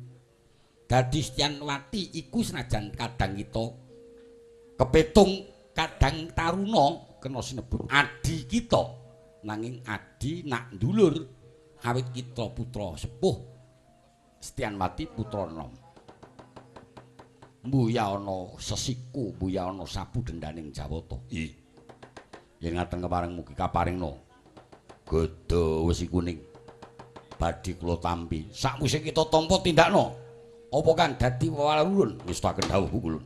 Dadi Setyanwati iku senajan kadang kita kepetung kadang taruna kena sinebut adi kita nanging adi nak ndulur awit kita putra sepuh Setyanwati putra enom mbuya ana sesiku mbuya ana sapu dendaning Jawata yen ngaten kepareng mugi kaparingna gada wesi kuning badhe kula tampi sakwise kita tampa tindakna apa kang dadi walurun wis tak dawuh kulun.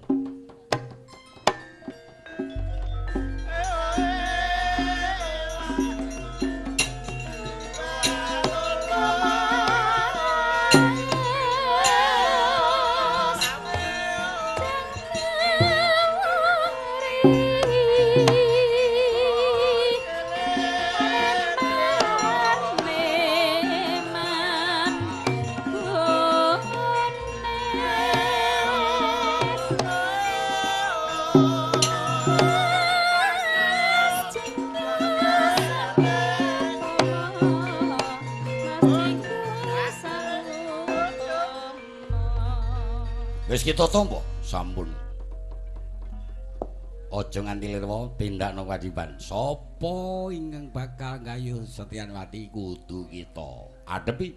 Wis kita tampa sampun. Aja nganti lirwa tindakna kewajiban. Sapa ingkang bakal nggayuh Setyanwati kudu kita adepi.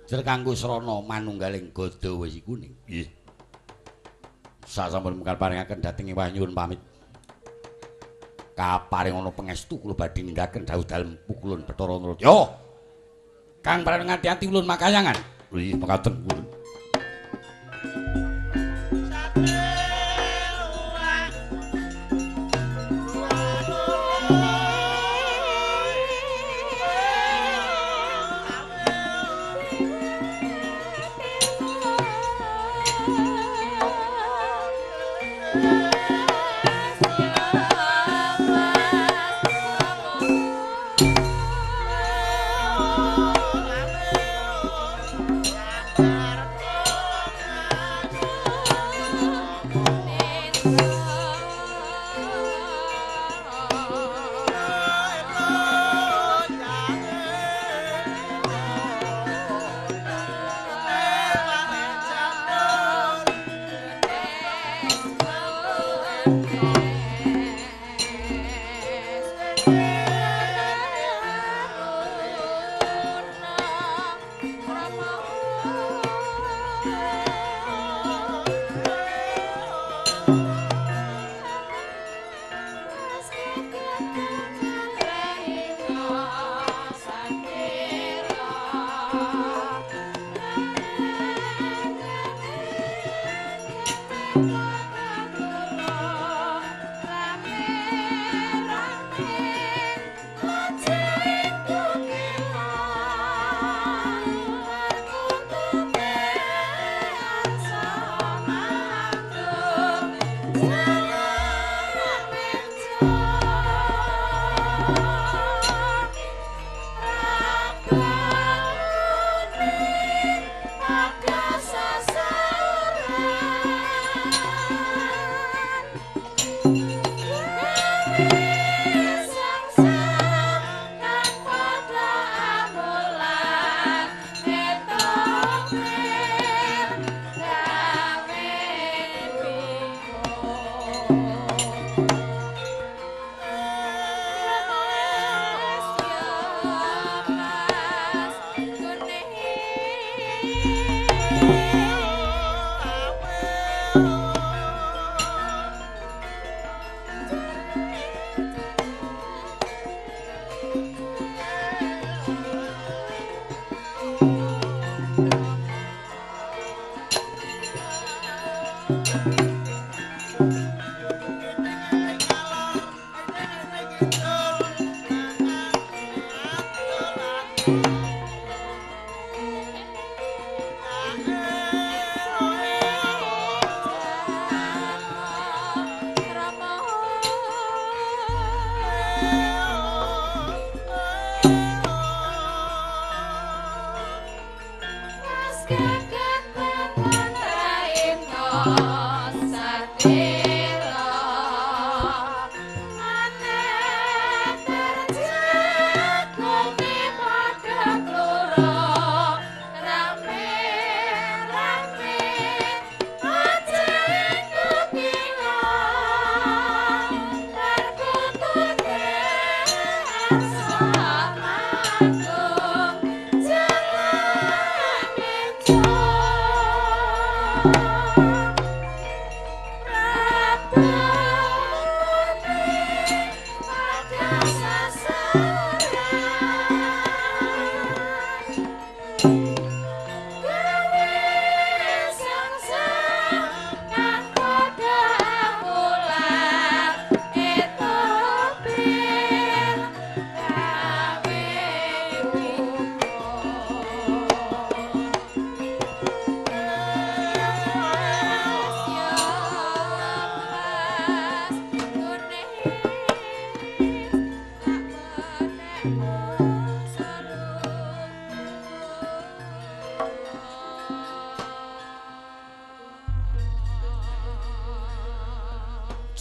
Jer kanggo srana manunggaling gada wesi kuning. Nggih. Sasampun mungkal paringaken dhateng wah nyuwun pamit. Kaparing ana pangestu kula badhe nindakaken dawuh dalem pukulun Bathara Nurutya. Kang paring ngati-ati ulun makayangan. Nggih, mekaten ulun.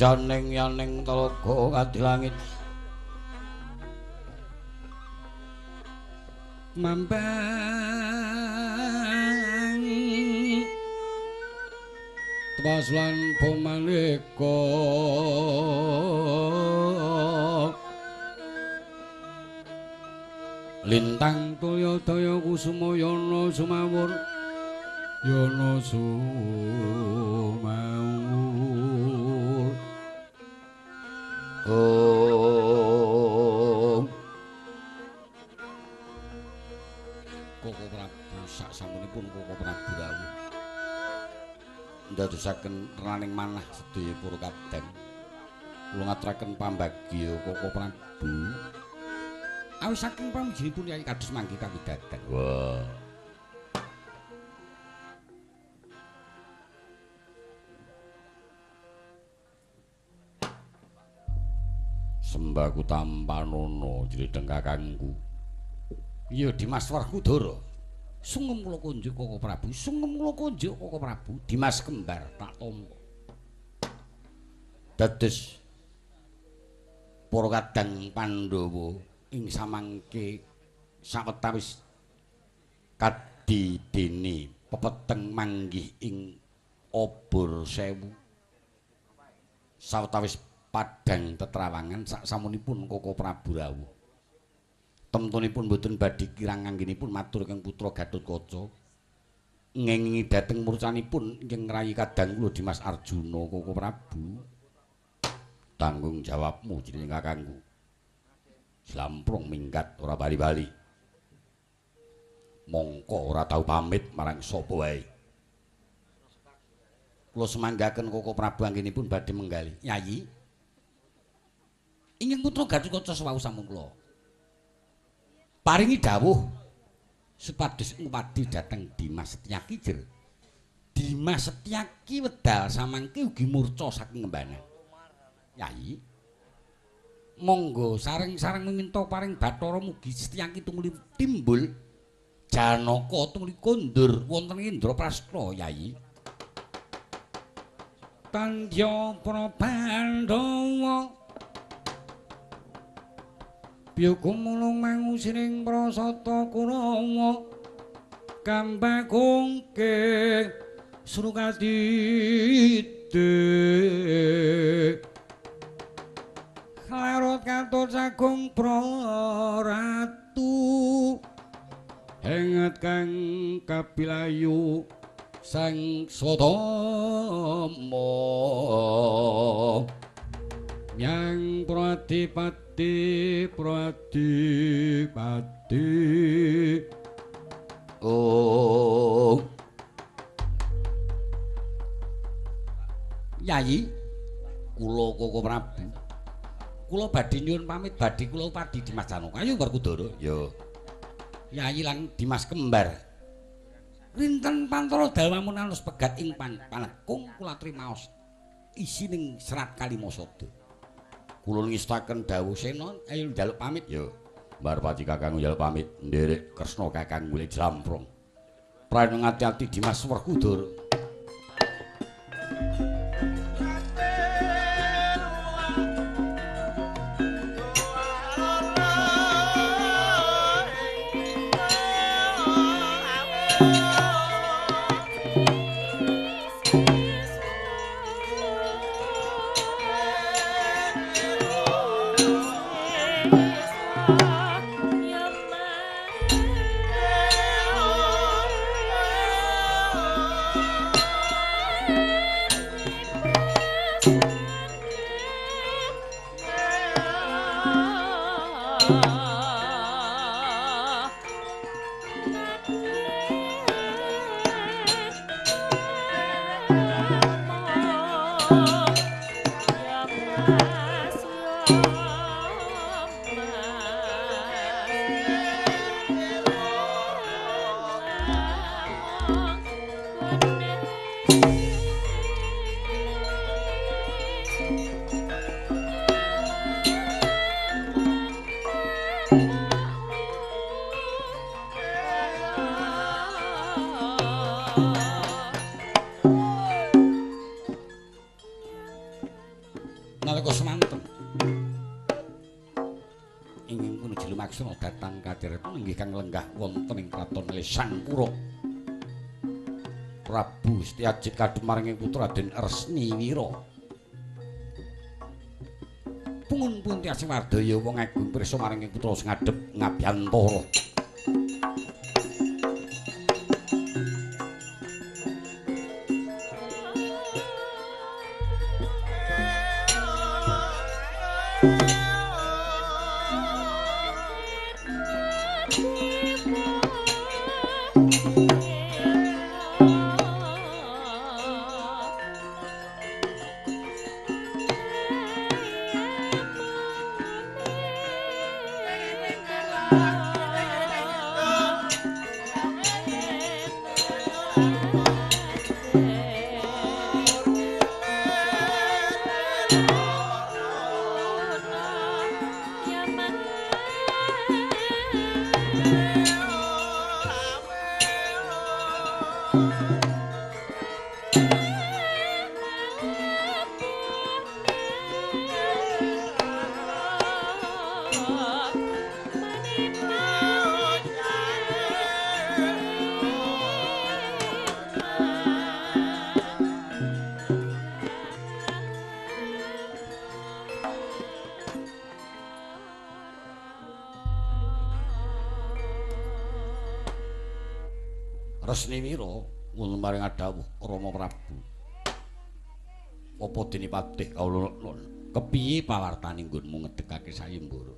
janing yaning talaga kadilangit mambang tebas lan pumaneka lintang toya daya kusuma yana sumawur yana sumawur Koko Prabu saksamunipun Koko Prabu rawuh ndadosaken raning manah sedaya para kapten kula ngaturaken pambagya Koko Prabu awis saking pamujinipun Yai kados mangke kawidaten. Wah. Sembahku tampanono jrideng kakangku. Iya Dimas Werkudara. Sungem kula kunjuk Koko Prabu, sungem kula kunjuk Koko Prabu, Dimas kembar tak tampa. Dados para kadang Pandhawa ing samangke sawetawis kadidene pepeteng manggih ing obor sewu. Sawetawis padhang tetrawangan saksamunipun Koko Prabu rawuh. Temtunipun boten badhe kirang anggenipun matur kang putra Gatotkaca. Ngengingi dhateng murcanipun ingkang ngrayi kadang kula Dimas Arjuna Koko Prabu. Tanggung jawabmu jeneng kakangku. Slamprong minggat ora bali-bali. Mongko ora tau pamit marang sapa wae. Kula semanggaken Koko Prabu anggenipun badhe menggali. Yayi. Ingkang putra Gatotkaca sawau sampun kula paringi dawuh supados ngupadi dhateng Dimas Setyaki jer. Dimas Setyaki wedal samangke ugi murca saking ngembanan. Yai, monggo sareng-sareng meminta paring Bathara mugi Setyaki tumuli timbul Janaka tumuli kondur wonten Indraprastha, Yai. Tandya Prabandhawa Biyoga mulung mangusiring prasata Kurawa kambagungke Srukadite Klarot katut sagung praratu henget kang kapilayu sang Sodama Yang Pradipati Oh Yayi kula Koko Prabu kula badhe nyuwun pamit badhe kula upadi Dimas Janaka ayo Werkudara yo Yayi lan Dimas kembar rinten pantara dalwamun alus pegat ing panekung kula trimaos isining serat Kalimasada kula ngestaken dawuh Sena ayo njaluk pamit yo Barpati kakangku njaluk pamit nderek Kresna kakang mulih jlamprong prana ngati-ati Dimas Werkudara ingin menuju lumaksana dhateng kadheretipun inggih kang lenggah wonten ing kraton Lesanpura. Prabu Setyajid kadhep maring putra Raden Resniwira. Pungun Tyasih Wardaya wong agung pirsa maring putra sing ngadhep Ngabyantara. Resniwira wonten maring adhawuh Rama Prabu. Apa dene patih kawula kepiye pawartane nggonmu ngedekake sayembara?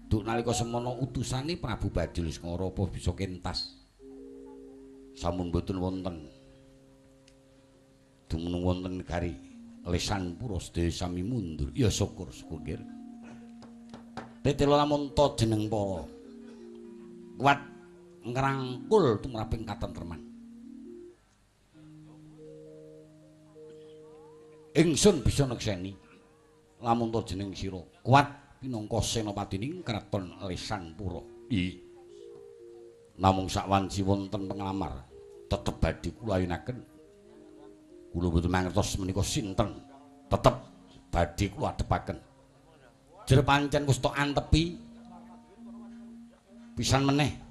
Duk nalika semana utusane Prabu Badil Skara apa bisa kentas? Sampun boten wonten. Dumunung wonten negari Lesanpura sedaya sami mundur. Ya syukur nggih. Tetelo lamun ta jeneng para kuat ngrangkul tumraping katentreman. Ingsun bisa nekseni lamun ta jeneng sira kuat pinangka senopatining kraton Lesanpura. Namung sakwanci wonten penglamar tetep badhe kula ayunaken. Kula boten mangertos menika sinten, tetep badhe kula adepaken. Jer pancen wis tok antepi pisan meneh.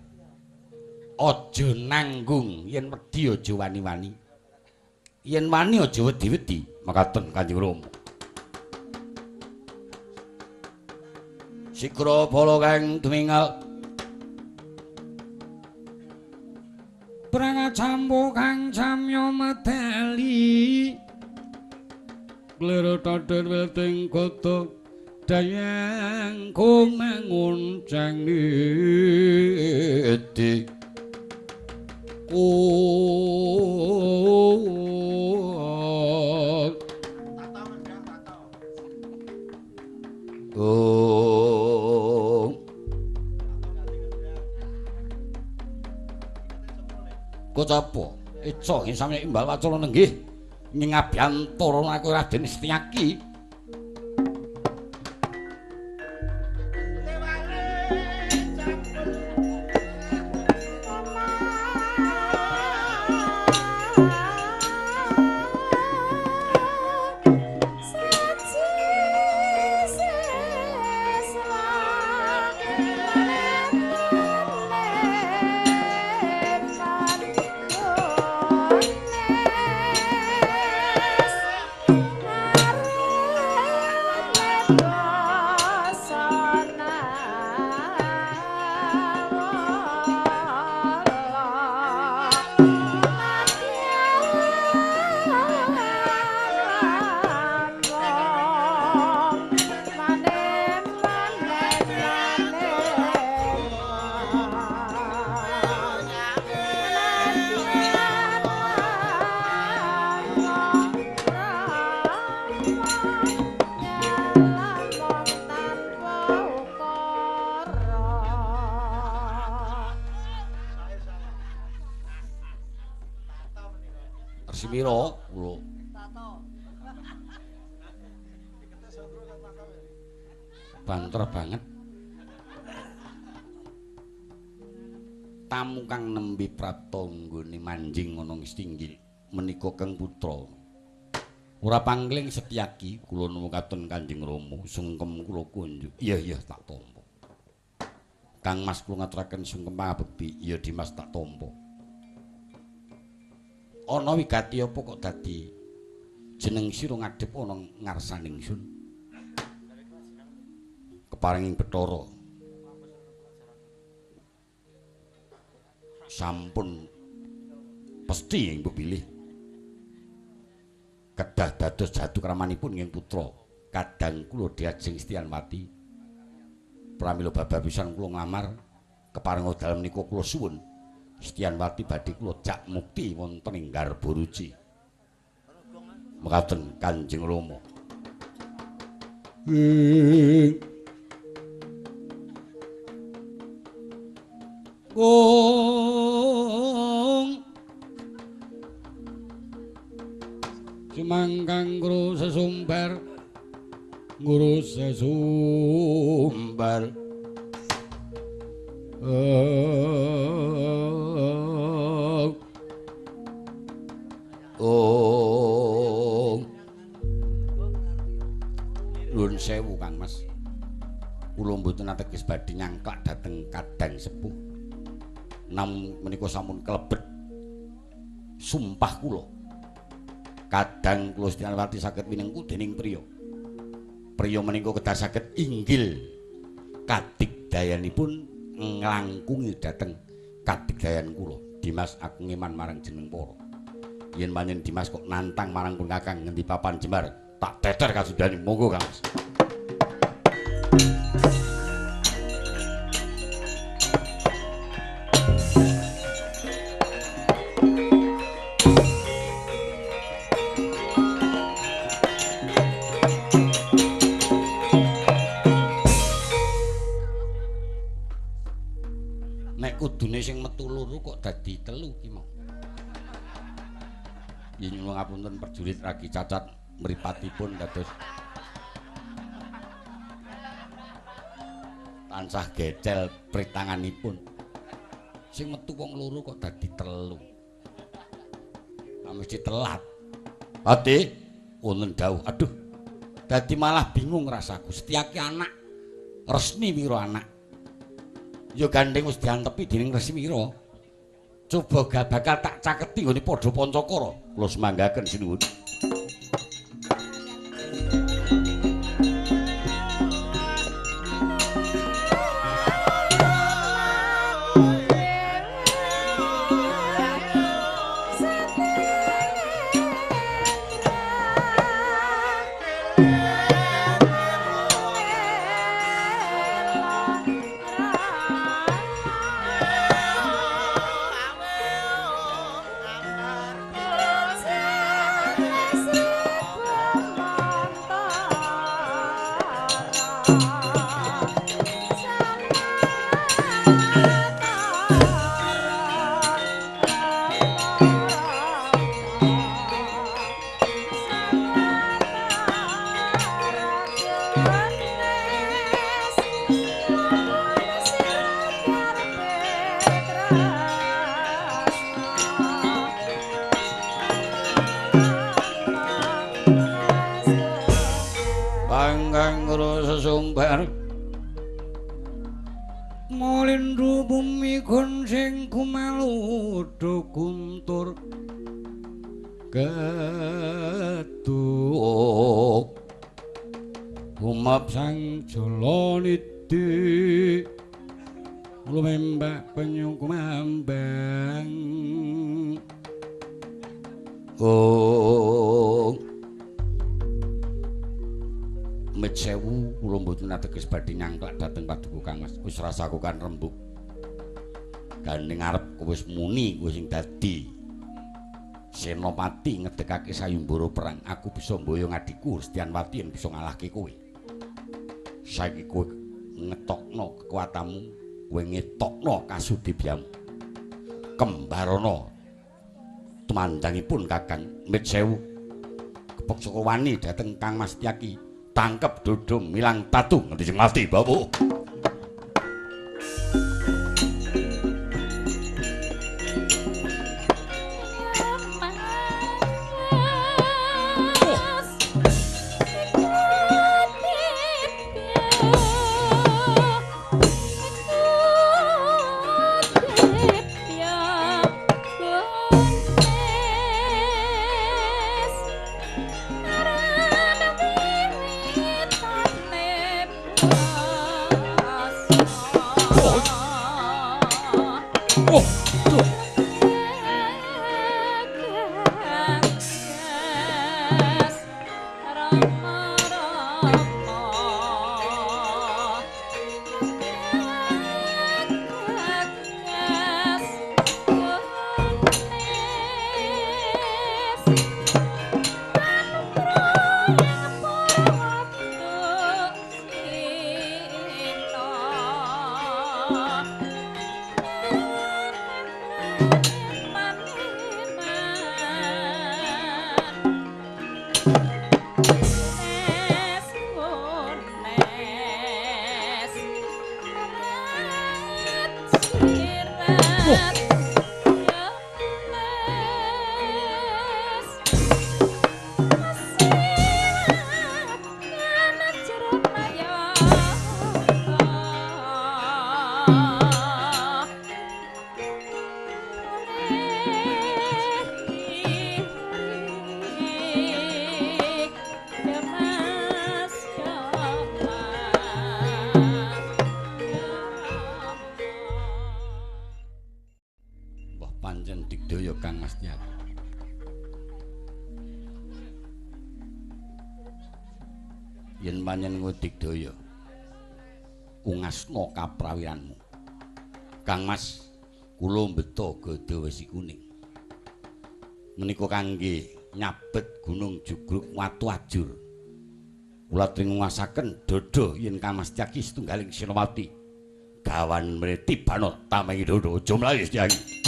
Aja nanggung yen wedi aja wani-wani. Yen wani aja wedi-wedi, makaten Kanjeng Rama. Sigra bala kang tumingal Prana campo kang samya medali Klero taden weting kota dayang kumanguncang niti Kocapa eca ing sami imbal wacana nenggih ing Ngabyantara aku Raden Setyaki. Resmira kula banter banget. Tamu kang nembe prata nggone manjing ana ing Stinggil menika Kang Putra Ora pangling Setyaki kula nuwukaken Kanjeng Rama sungkem kula kunjuk. Iya tak tampa. Kang Mas kula ngaturaken sungkem pangabekti. Iya Dimas tak tampa. Ana wigati apa kok dadi jeneng sira ngadhep ana ngarsaning ingsun? Keparenging Bathara. Sampun pesti mbok pilih. Kedah dados jadu kramanipun nggih putra kadang kula Diajeng Setyanwati pramila bababisan kula nglamar keparenga dalem menika kula suwun Setyanwati badhe kula jak mukti wonten ing Garbaruci mekaten Kanjeng Rama Semangkang guru sesumbar Nuwun sewu Kang Mas kula mboten ateges badhe nyangklak dhateng kadang sepuh nam menika sampun kelebet sumpah kula kadang kula Setyanwati saged minengku dening priya. Priya menika kedah saged inggil kadigdayanipun nglangkungi dhateng kadigdayan kula. Dimas aku ngeman marang jeneng para. Yen panjen Dimas kok nantang marang pun Kakang ngendi papan jembar, tak teter kasudane. Monggo Kang Mas. Kudune sing metu loro kok dadi telu ki mau. Yen nyuwun ngapunten perjurit ragi cacat mripatipun dados tansah gecel pritanganipun. Sing metu wong loro kok dadi telu. Mesti telat. Ati wonten dawuh. Aduh. Dadi malah bingung rasaku. Setyaki anak resmi pira anak? Ya gandeng wis diantepi dening Resmira. Coba gak bakal tak caketi nggone padha Pancakara. Kula semanggaken sinuwun. Rasaku kan rembug gandeng arep wis muni kowe sing dadi senopati ngedekake sayembara perang. Aku bisa mboyong adikku Setyanwati yen bisa ngalahke kowe. Saiki kowe ngetokno kekuatanmu, kowe ngetokno kasudibiamu. Kembarana tumandangipun Kakang Mitsewu kepek saka wani dhateng Kang Mas Setyaki tangkep dodong milang tatu nganti sing mati babu. Oh, duh. Pancen digdaya Kang Mas Tyaki. Yen panjenengan digdaya ungasna kaprawiranmu. Kang Mas, kula mbeta gada wesi kuning. Menika kangge nyabet Gunung Jugruk Watu Ajur. Kula tring nguasaken dada yen Kang Mas Tyaki setunggaling Senopati. Gawan mreti banot tameng dada aja mlayu Tyaki.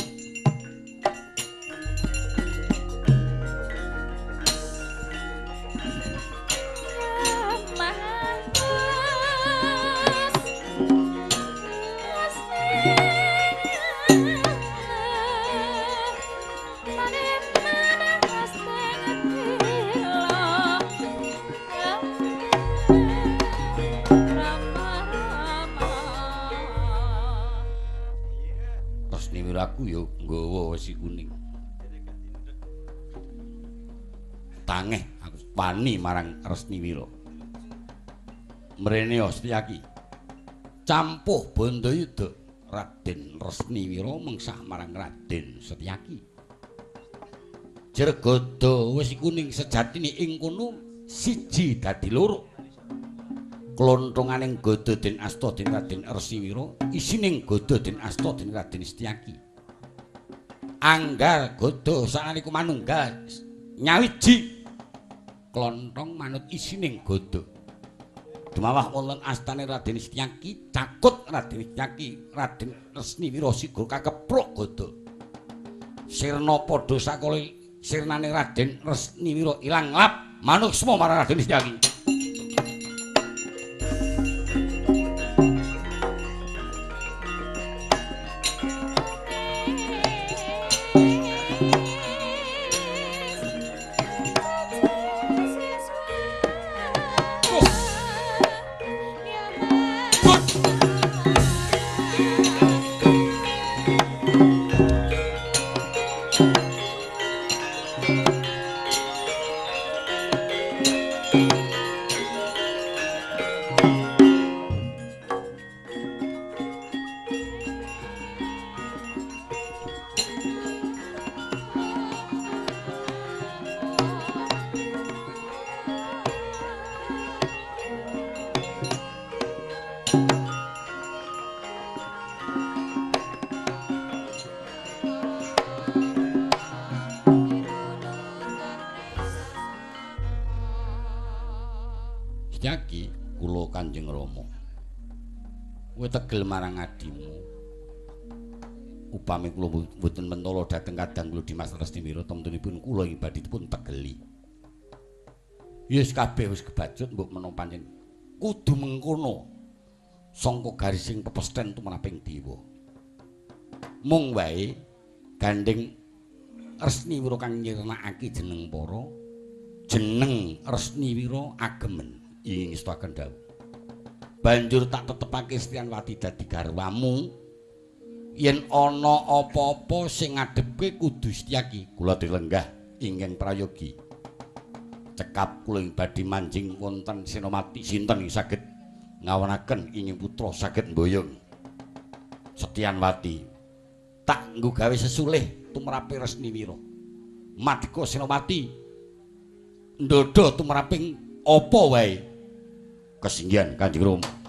Aku ya nggawa wesi kuning. Tangeh aku wani marang Resniwira. Mrene Setyaki. Campuh Bandayuda Raden Resniwira mengsah marang Raden Setyaki. Jergada wesi kuning sejatine ing kono siji dadi loro. Klonthonganing gada Den Asta Den Raden Resniwira, isining gada Den Asta Den Raden Setyaki. Anggar gada sanalika manunggal nyawiji klonthong manut isining gada. Dumawah wonten astane Raden Setyaki, cakut Raden Setyaki, Raden Resniwira sigra kakepruk gada. Sirna padha sakala sirnane Raden Resniwira ilang lap manuksma marang Raden Setyaki. Setyaki, kula Kanjeng Rama. Kowe tegel marang adimu. Upami kula mboten mentala dhateng kadang kula Dimas Resniwira temtunipun kula ing badhe dipun tegeli. Yes kabeh wis kebacut mbok menapa pancen kudu mengkono. Sangka garising pepesten tumraping dewa. Mung wae gandeng Resniwira kang nyirnakake jeneng para jeneng Resniwira agemen. Ing istaken dawuh. Banjur tak tetepake Setyanwati dadi garwamu. Yen ana apa-apa sing ngadhepke kudu Setyaki, kula dilenggah ingkang prayogi. Cekap kula ing badhe manjing wonten Senopati sinten ing saged ngawonaken ingin putra saged mboyong. Setyanwati tak nggo gawe sesulih tumrape Resniwira. Madika Senopati ndodho tumraping apa wae kesinggihan Kanjeng Rama.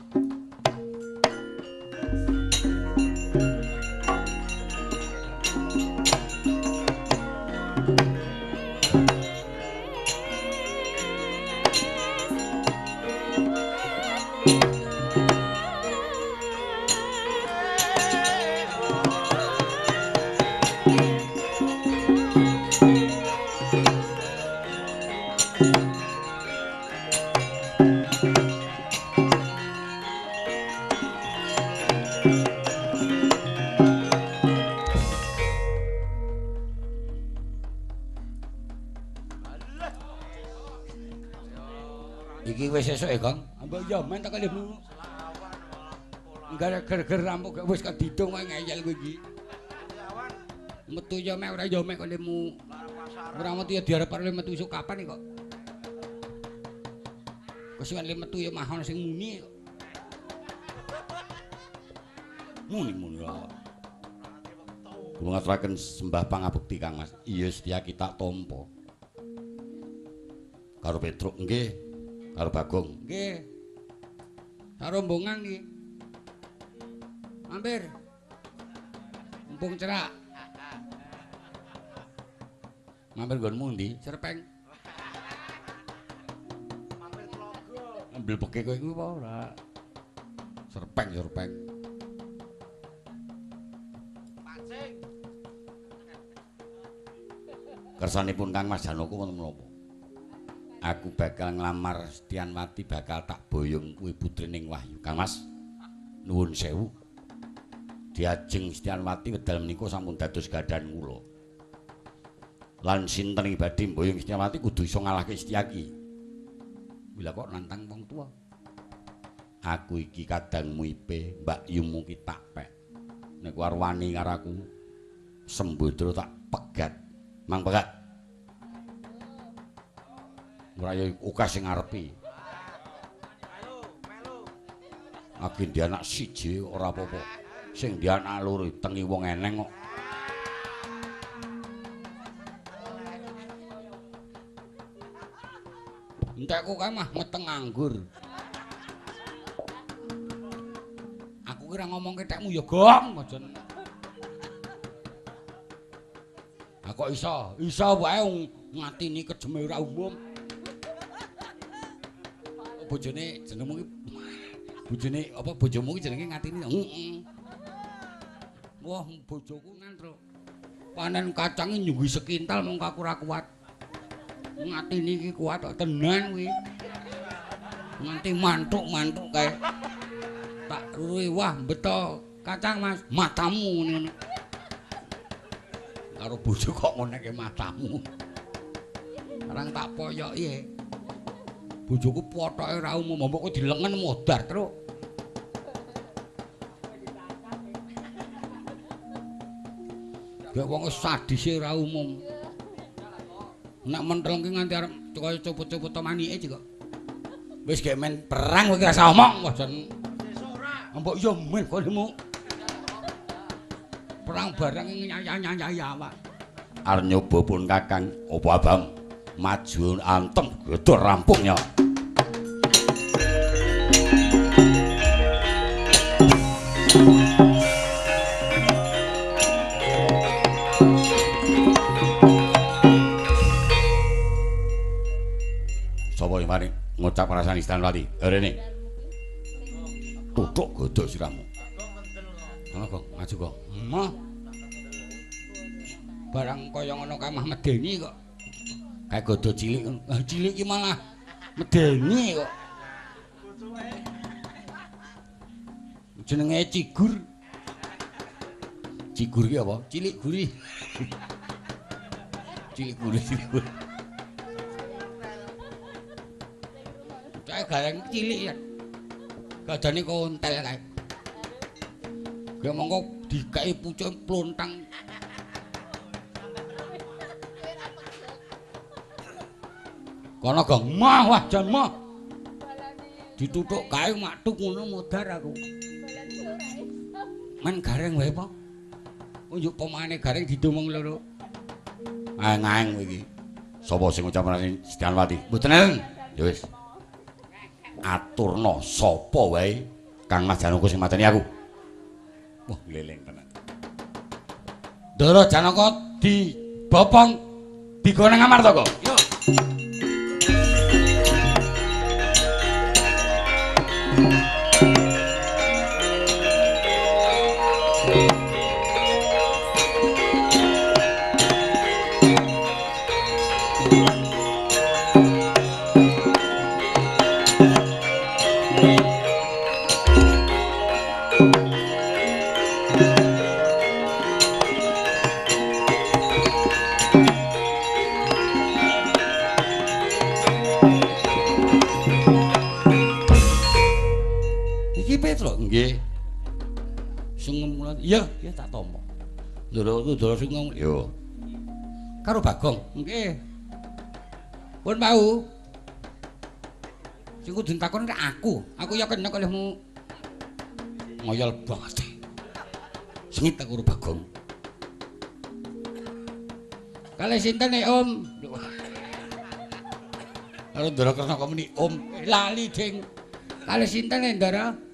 Iki wis esuk ya, Kang. Ambek yo men tak kalihmu. Enggak ger-ger rampuk gak wis kadidung wae ngeyel kowe iki. Metu yo mek ora yo mek kalihmu. Ora metu yo diarep-arep metu esuk kapan iki kok. Kesuwen le metu yo mahon sing muni kok. Muni-muni wae. Kula ngaturaken sembah pangabekti Kang Mas. Iya setia kita tampa. Karo Petruk nggih. Karo Bagong. Nggih. Sarombongan nggih. Mampir. Mumpung cerak. Mampir nggonmu ndi? Serpeng. Mampir Tlaga. Ambil beke kowe iku apa ora? Serpeng. Pancing. Kersanipun Kang Mas Janoko wonten menapa? Aku bakal nglamar Setyanwati, bakal tak boyong kuwi putrining Wahyu. Kang Mas, nuwun sewu. Diajeng Setyanwati wedal menika sampun dados gadhan kula. Lan sinten iki badhe boyong Setyanwati kudu iso ngalahke Setyaki. Bila kok nantang wong tua. Aku iki kadangmu ipe, Mbak Yumu ki tak pek. Nek warwani karo aku sembodra tak pegat. Mang pegat. Ora ya akeh sing ngarepi. Aki ndi anak siji ora apa-apa. Sing ndi anak loro tengi wong eneng kok. Entekku kae mah meteng anggur. Aku kira ngomong ketekmu ya gong aja. Kok iso wae ngatini kejeme ora umum. Bojone jenengmu ki bojone apa bojomu ki jenenge ngatini heeh. Wah bojoku nantro panen kacange nyunggi sekintal mung aku ora kuat. Ngatini iki kuat kok tenan kuwi. Nganti mantuk-mantuk kae. Tak ruwe wah beto kacang Mas matamu ngono. Karo bojo kok ngoneke matamu. Arang tak poyoki. Bojoku pothoke ra umum, mbok kok dilengen modar terus. Gek wong sadise ra umum. Nek mentelke nganti arep kaya copot-copot manike iki kok. Wis gek men perang kowe rasa omong wajan. Mbok yo men kolemu. Perang barang nyaya-nyaya awak. Arep nyoba pun Kakang, apa Abang? Maju antem gedor rampungnya. Sapa iki mari ngucap rasane Setyanwati? Rene. Tutuk godhok siramu. Ana kok maju kok. Mah. Barang kaya ngono kae mah medeni kok. Kayak godhok cilik. Cilik iki malah medeni kok. Jenenge Cigur. Cigur ki apa? Cilik gurih. Cilik gurih. Kayak gareng cilik ya. Gadane kontel kae. Ge mongko dikai pucuk plontang. Kono gong mah wah jan mah. Dituthuk kae matuk ngono modar aku. Men gareng wae apa? unjuk pemane garing didomong loro. Ngaeng kowe iki. Sapa sing ngucap marani Sedyanwati? Mboten enten. Ya wis. Aturna sapa wae Kang Mas Janaka sing mateni aku. Wah, leleng tenan. Ndara Janaka dibopong digone ngamar to kok. Yo. Nggih. Sungem kula. Iya, ya tak tampa. Ndara sungem. Yo. Karo Bagong. Nggih. Pun mau. Sing kudu takon aku. Aku ya kena kalihmu. Ngoyol banget. Sengit aku karo Bagong. Kalih sinten Om? Karo Ndara Kresna kok muni Om. Lali ding. Kalih sinten Ndara?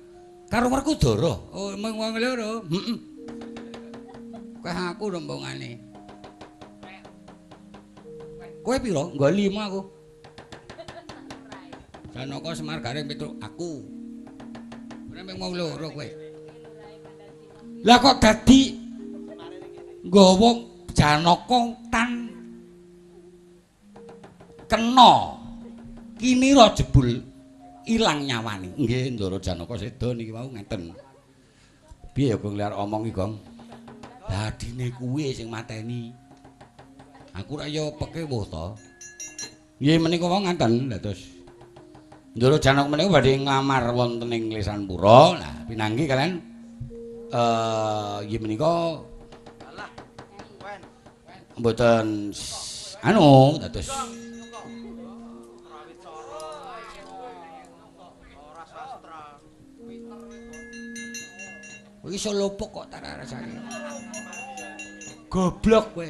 Karo Werkudara. Oh, mung wong loro. Heeh. Kowe aku rombongane. Kowe pira? Nggo 5 aku. Janaka Semar Garing Petruk aku. Ora mung wong loro kowe. Lah kok dadi nggawa Janaka tan kena kinira jebul ilang nyawane. Nggih, Ndara Janaka seda niki wau ngeten. Piye ya Gong liar omong iki, Gong? Dadine kuwi sing mateni. Aku ra ya peke woh to. Nggih menika wau ngeten. Lah terus Ndara Janaka menika badhe nglamar wonten ing Lesanpura. Lah pinanggi kalian nggih menika mboten anu dados kowe iso lopok kok tak rasane. Goblok kowe.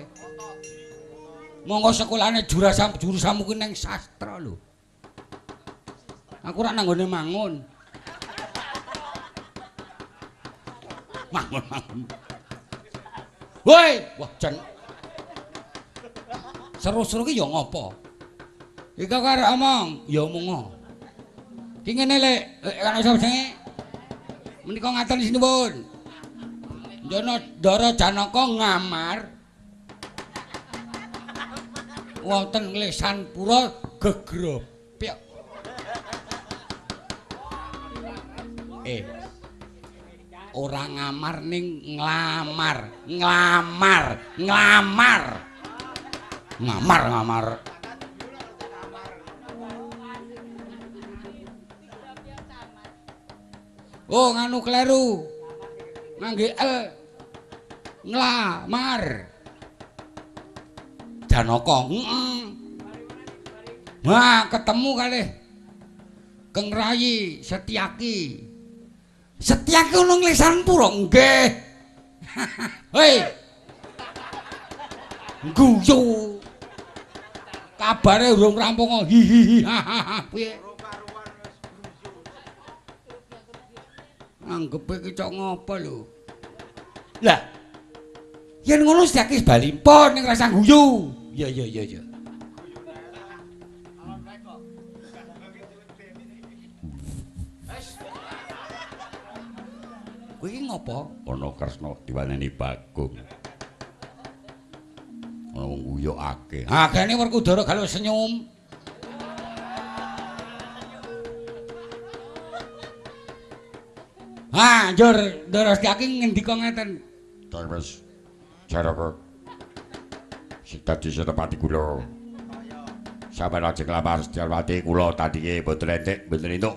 Monggo sekolahane jurusanmu kuwi nang sastra lho. Aku ora nanggone mangun. Mangun. Woi, wah jan. Seru-seru ki ya ngopo? Iki karo omong, ya omong. Ki ngene lek ana sapa jenenge? Menika ngaten sinipun. Ndara Janaka ngamar wonten Lesanpura gegropyok. Ora ngamar ning nglamar. Ngamar. Oh, nganu kleru. Ngangge L. Nglamar. Janaka. Wah, ketemu kalih Keng Rayi Setyaki. Setyaki ono ing Lesanpura, nggih. Hei. Guyu. Kabare urung rampung. Hihihi. Piye? Anggepe ki cok ngopo lho. Lah. Yen ngono Setyaki bali pon ning rasa guyu. Iya. Kowe iki ngopo? Ana Kresna diwaneni Bagong. Ana wong nguyokake. Agane Werkudara gawe senyum. Ha, njur Ndara Setyaki ngendika ngeten. Terus Janaka sing dadi senepati kula. Sampun lajeng lamar Sedyanwati kula tadike mboten entek, mboten entuk.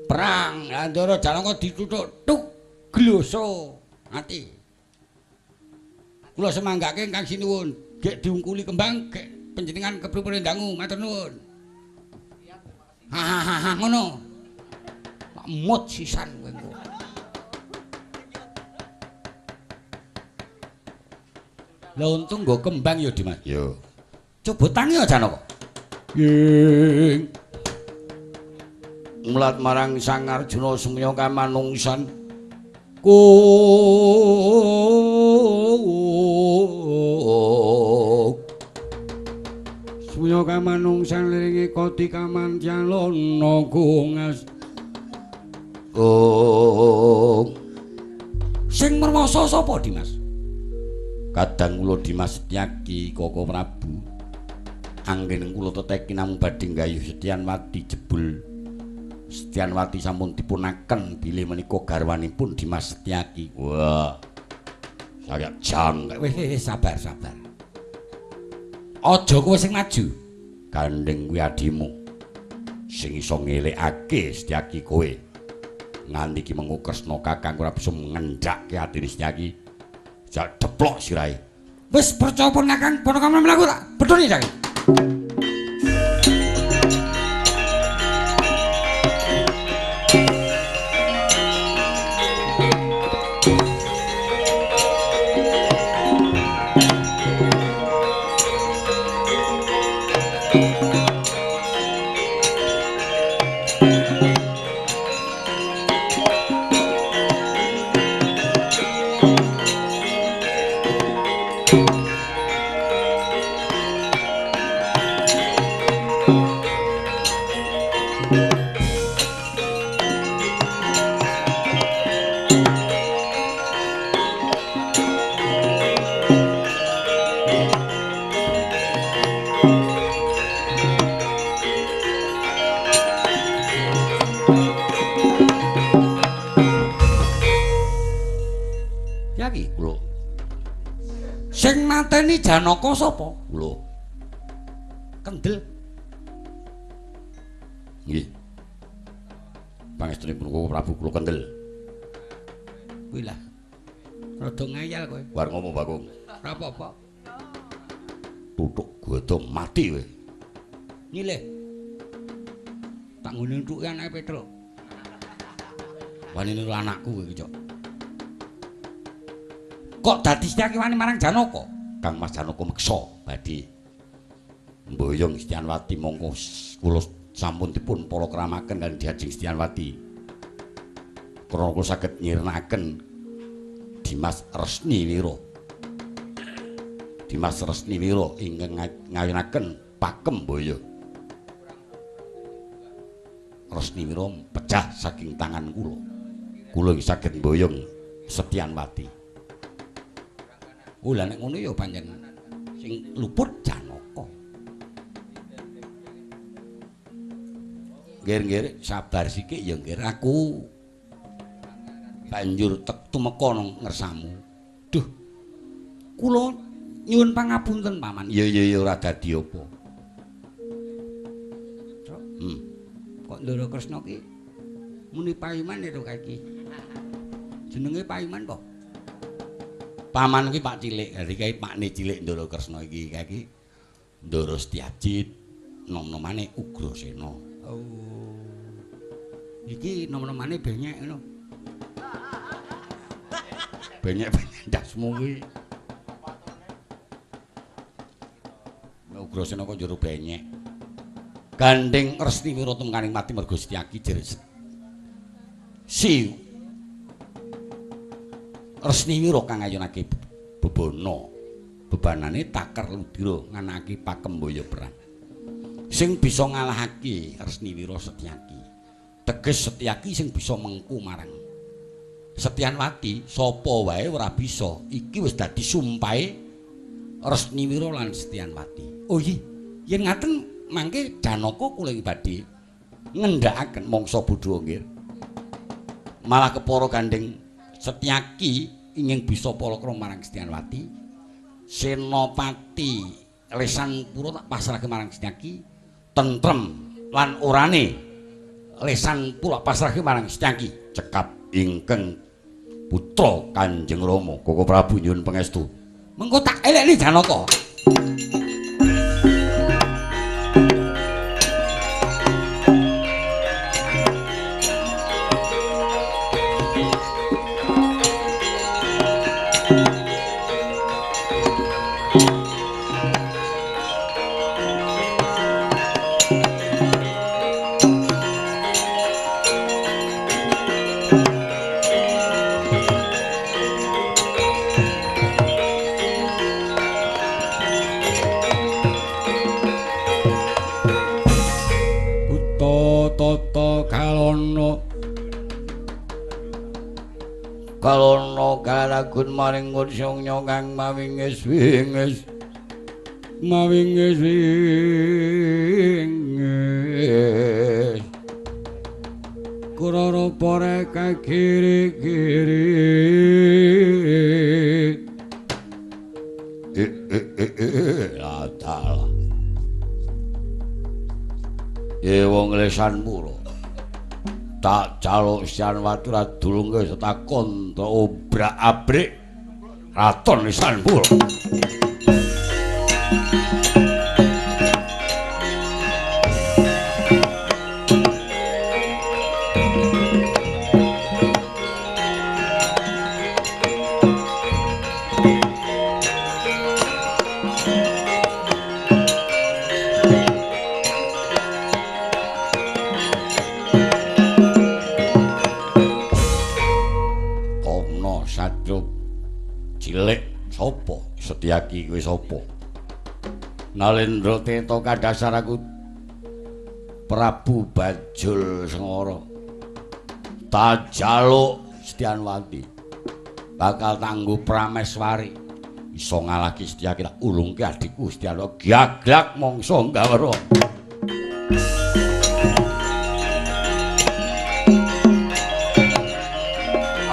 Perang, Ndara Janaka dituthuk tuk gloso ati. Kula semanggake Kang Sinuwun, gek diungkuli kembang, gek panjenengan kepripun ndangu, matur nuwun. Ha ngono. Pak mut sisan kowe engko. Lah untung nggo kembang ya Dimas. Yo. Coba tangi aja Janaka. Ying. Mulat marang Sang Arjuna sumya kamanungsan. Sumya kamanungsan liringe koti kamantyalana gungas. Sing merwasa sapa Dimas? Kadang kula Dimas Setyaki Koko Prabu. Anggen kula teteki namung badhe nggayuh Setyanwati jebul. Setyanwati sampun dipunaken bilih menika garwanipun Dimas Setyaki. Wah. Saya jang. Wis sabar. Aja kowe sing maju. Gandeng kuwi adimu. Sing iso ngelekake Setyaki kowe. Nganti ki mengu Kresna Kakang ora bisa ngendhake atine Setyaki. Jak deplok sirahe. Wis percaya pun Kakang, pono kamu mlaku tak bedoni Setyaki. Mateni Janaka sapa? Kula. Kendel. Nggih. Pangestunipun Koko Prabu kula kendel. Kuwi lah. Rada ngayal kowe. War ngomong Bagong. Ora apa-apa. Tutuk godo mati kowe. Nyilih. Tak ngene entuke anake Petruk. Wani niru anakku kowe iki, Cok. Kok dadi Setyaki wani marang Janaka? Kang Mas Janaka meksa badhe mboyong Setyanwati mongko kula sampun dipun palakramaken kaliyan Dyajeng Setyanwati. Krana kula saged nyirnaken Dimas Resniwira. Dimas Resniwira ingkang ngawinaken Pakem Boyo. Resniwira pecah saking tangan kula. Kula saged mboyong Setyanwati. Lah nek ngono ya pancen sing luput Janaka. Nggih, sabar sithik ya nggih. Aku banjur tumeka nang ngersamu. Duh. Kula nyuwun pangapunten Paman. Ya ora dadi apa. Kok Ndara Kresna ki muni Paiman to kaki. Jenenge Paiman kok. Paman ki Pak Cilik, dadi kae pakne Cilik Ndara Kresna iki kaki Ndara Setyajit, nom-nomane Ugrasena. Oh. Iki nom-nomane benyek ngono. Benyek-benyek ndasmu kuwi. Ugrasena kok njero benyek. Gandeng Resniwira tumekaning mati mergo Setyaki jeres. Si Resniwira kang ayunake bebana. Bebanane takar ludira nganakake Pakembaya perang. Sing bisa ngalahake Resniwira Setyaki. Teges Setyaki sing bisa mengku marang Setyanwati, sapa wae ora bisa. Iki wis dadi sumpahe Resniwira lan Setyanwati. Oh iya, yen ngaten mangke Janaka kula badhe ngendhakaken mangsa Buddha nggih. Malah kepara Gandeng Setyaki ingin bisa palakrama marang Setyanwati. Senopati Lesanpura tak pasrahke marang Setyaki. Tentrem lan orane Lesanpura pasrahke marang Setyaki. Cekap ingkang putra Kanjeng Rama. Koko Prabu nyuwun pangestu. Mengko tak elekne Janaka. Kalono kalagun maring kursyongnya kang mawingis wingis mawingis wingis kurara pare kagiri-giri latala wong lesan pura tak caluk sian watu ra dulungke setakon to obrak-abrik raton lisan pura sapa Setyaki kuwi sapa Nalendra Teta kadasar aku Prabu Bajul Sengara tak jaluk Setyanwati bakal tangguh Prameswari iso ngalahke Setyaki tak ulungke adikku Setyanwati gaglak mangsa Gawara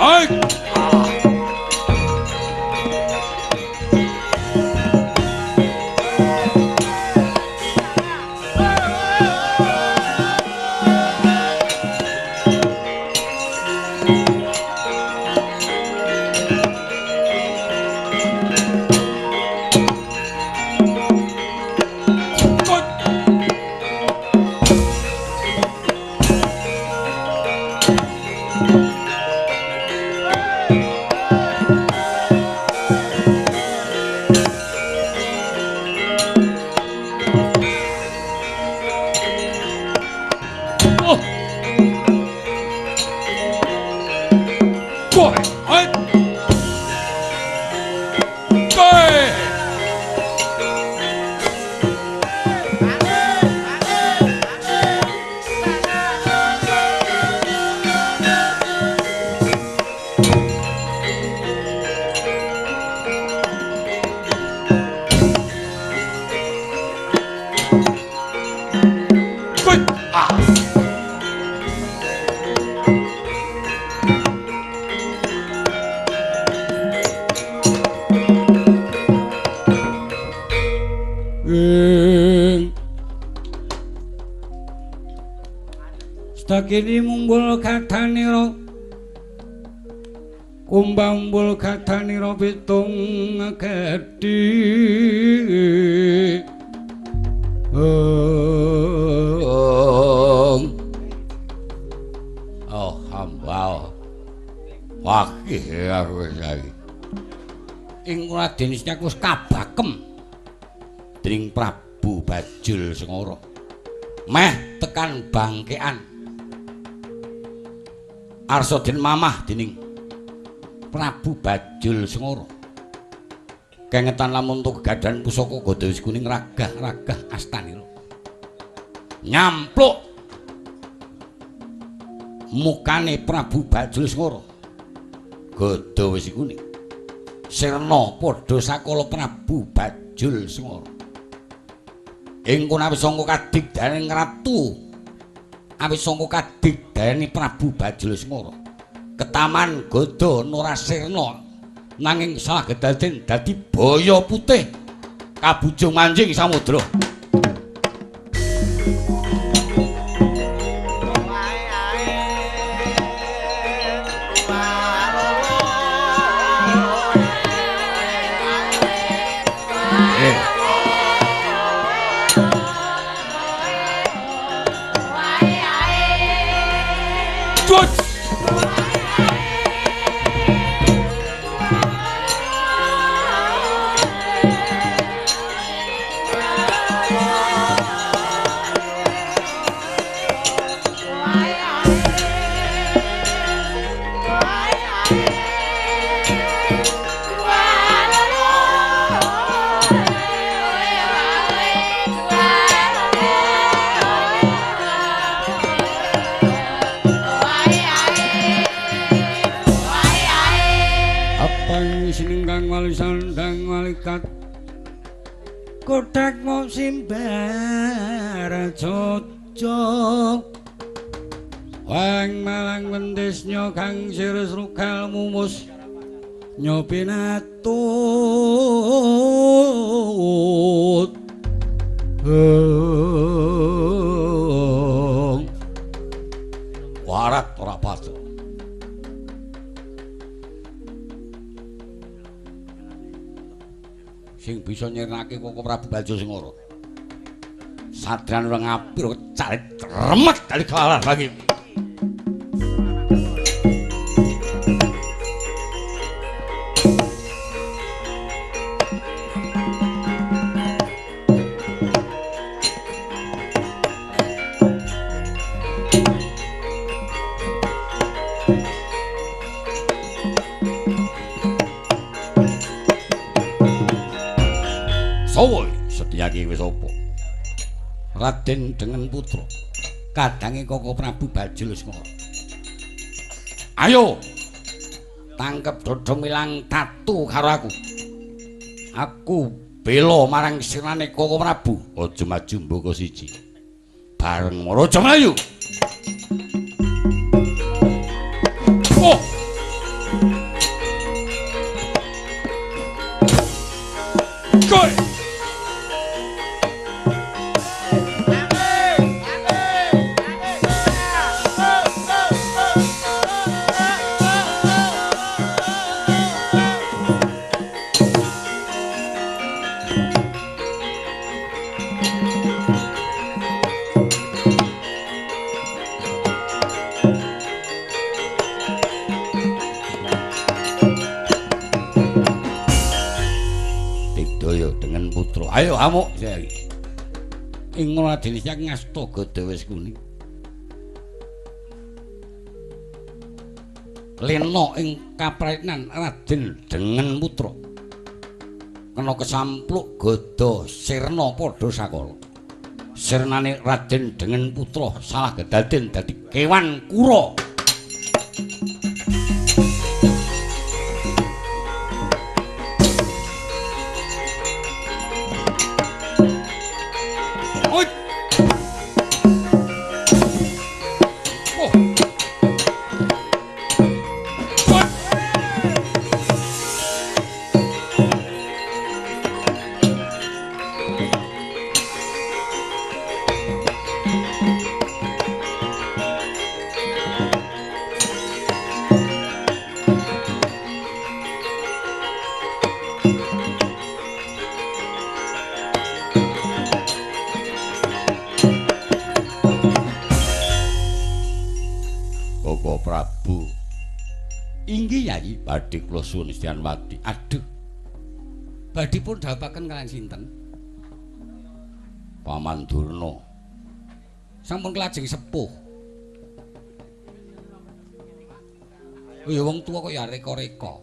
Hai Stakini mumbul kathanira kumbambul kathanira pitung gedhi hamba wakih aku saiki ing Raden Setyaki wis kabakem dening Prabu Bajul Sengara meh tekan bangkean Arsoden mamah dening Prabu Bajul Sengara kengetan lamun untuk kegadaan pusaka Gada wis kuning ragah-ragah astanira nyampluk mukane Prabu Bajul Sengara Gada wis kuning sirna padha sakala Prabu Bajul Sengara ing kono awis sangka kadigdayaning ratu awis sangka kadigdayaning Prabu Bajul Sengara ketaman Gada Nurasirna nanging salah gedaden dadi baya putih kabujung manjing samudra sinengkang wali sandang walikat kotak mau simbar cocok wang malang wendes nyokang sirus rukal mumus nyopinatut warat ora patut sing bisa nyirnake Koko Prabu Baljasengara. Sadran ora ngapir carit remet kali kalah bagi. Sawoy Setyaki wis apa? Raden dengan putra kadange Koko Prabu Baljasengara. Ayo tangkep Dodo Milang tatu karo aku. Aku bela marang sirane Koko Prabu. Aja maju mboko siji. Bareng Raja Melayu. Oh. Go. Ayo amuk ing Raden Siak ngasta gada wis kuning. Lena ing kapraitenan Raden dengan putra. Kena kesampluk gada sirna padha sakala. Sirnane Raden dengan putra salah gedaden dadi kewan kura. Badhe kula suwun Istyanwati. Aduh. Badhe pun dhahapaken kaliyan sinten? Paman Durna. Sampun kelajeng sepuh. Oh ya wong tuwa kok ya reka-reka.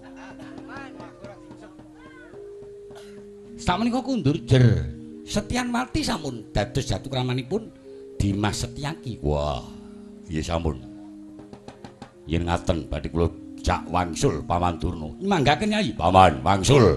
Sakmenika kundur jer. Setyanwati sampun dados jatuh kramanipun Dimas Setyaki. Wah, nggih sampun. Yen ngaten badhe kula jak wangsul Paman Durna. Manggaken Nyai. Paman wangsul.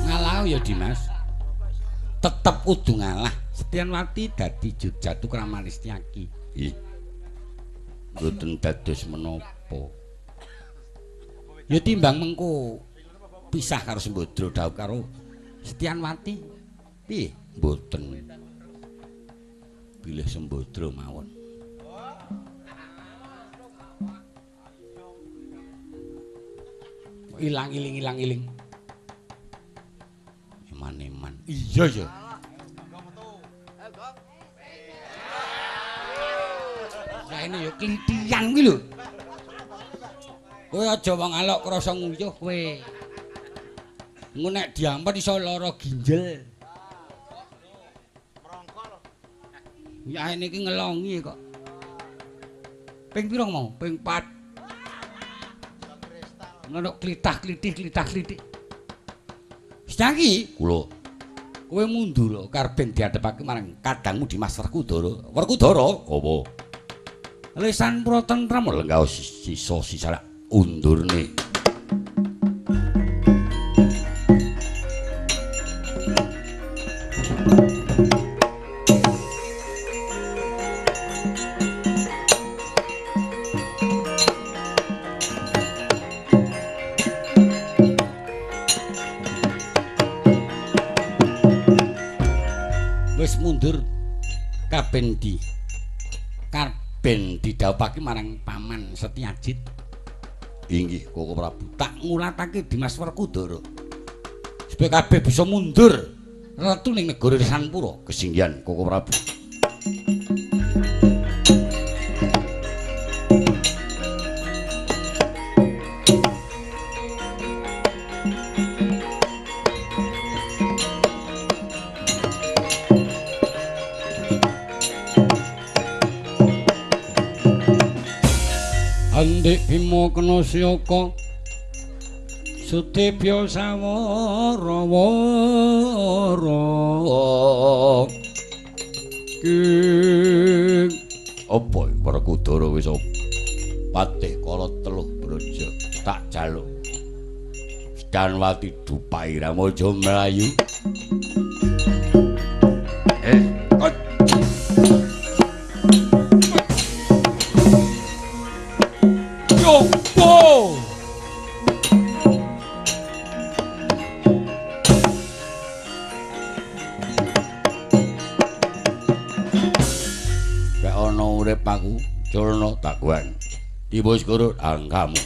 Ngalah ya Dimas. Tetep kudu ngalah. Setyanwati dadi jatuh kramane Setyaki. Ih. Mboten dados menapa. Ya timbang mengko pisah karo Sembadra dawuh karo Setyanwati. Piye? Mboten. Bilih Sembadra mawon. Ilang-iling ilang-iling. Eman-eman. Iya ya. Raine ya klitian kuwi lho. Kowe aja wong alok krasa nguyuh kowe. Engko nek diampet iso lara ginjel. Ya niki ngelongi kok. Ping pira mau? Ping 4. Ngono klitah-klitih. Saiki kula kowe mundur karben diadepake marang kadangmu Dimas Werkudara. Werkudara apa? Lesan pura tentrem lenggah sisa undurne. Wis mundur kaben didhawuhake marang Paman Setyajid. Inggih Koko Prabu, tak ngulatake Dimas Werkudara supaya kabeh bisa mundur retu ning negara Sanpura. Kesinggihan Koko Prabu. Andik Bima kena siyaka Sutibya sawara-wara King apa Werkudara wis patih kala teluh braja tak jaluk Danwati dupai Ramaja mlayu Yopo Kek ana urip aku culna takuan Ki wis kurut angkamu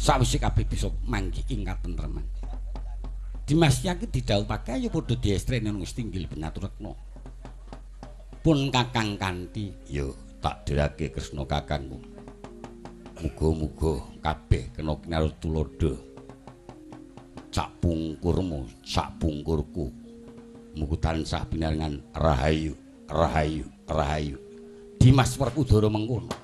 sawise kabeh bisa manggi ing katentreman. Dimas Kyaki didhawuhake ya padha diestrene wis tinggil Benaturekna. Pun Kakang Kanthi, ya tak dirake Kresna kakangku. Muga-muga kabeh kena kinarep tulodo. Sak pungkurmu, sak pungkurku. Muga tansah pinaringan rahayu, rahayu, rahayu. Dimas Werkudara mengkono.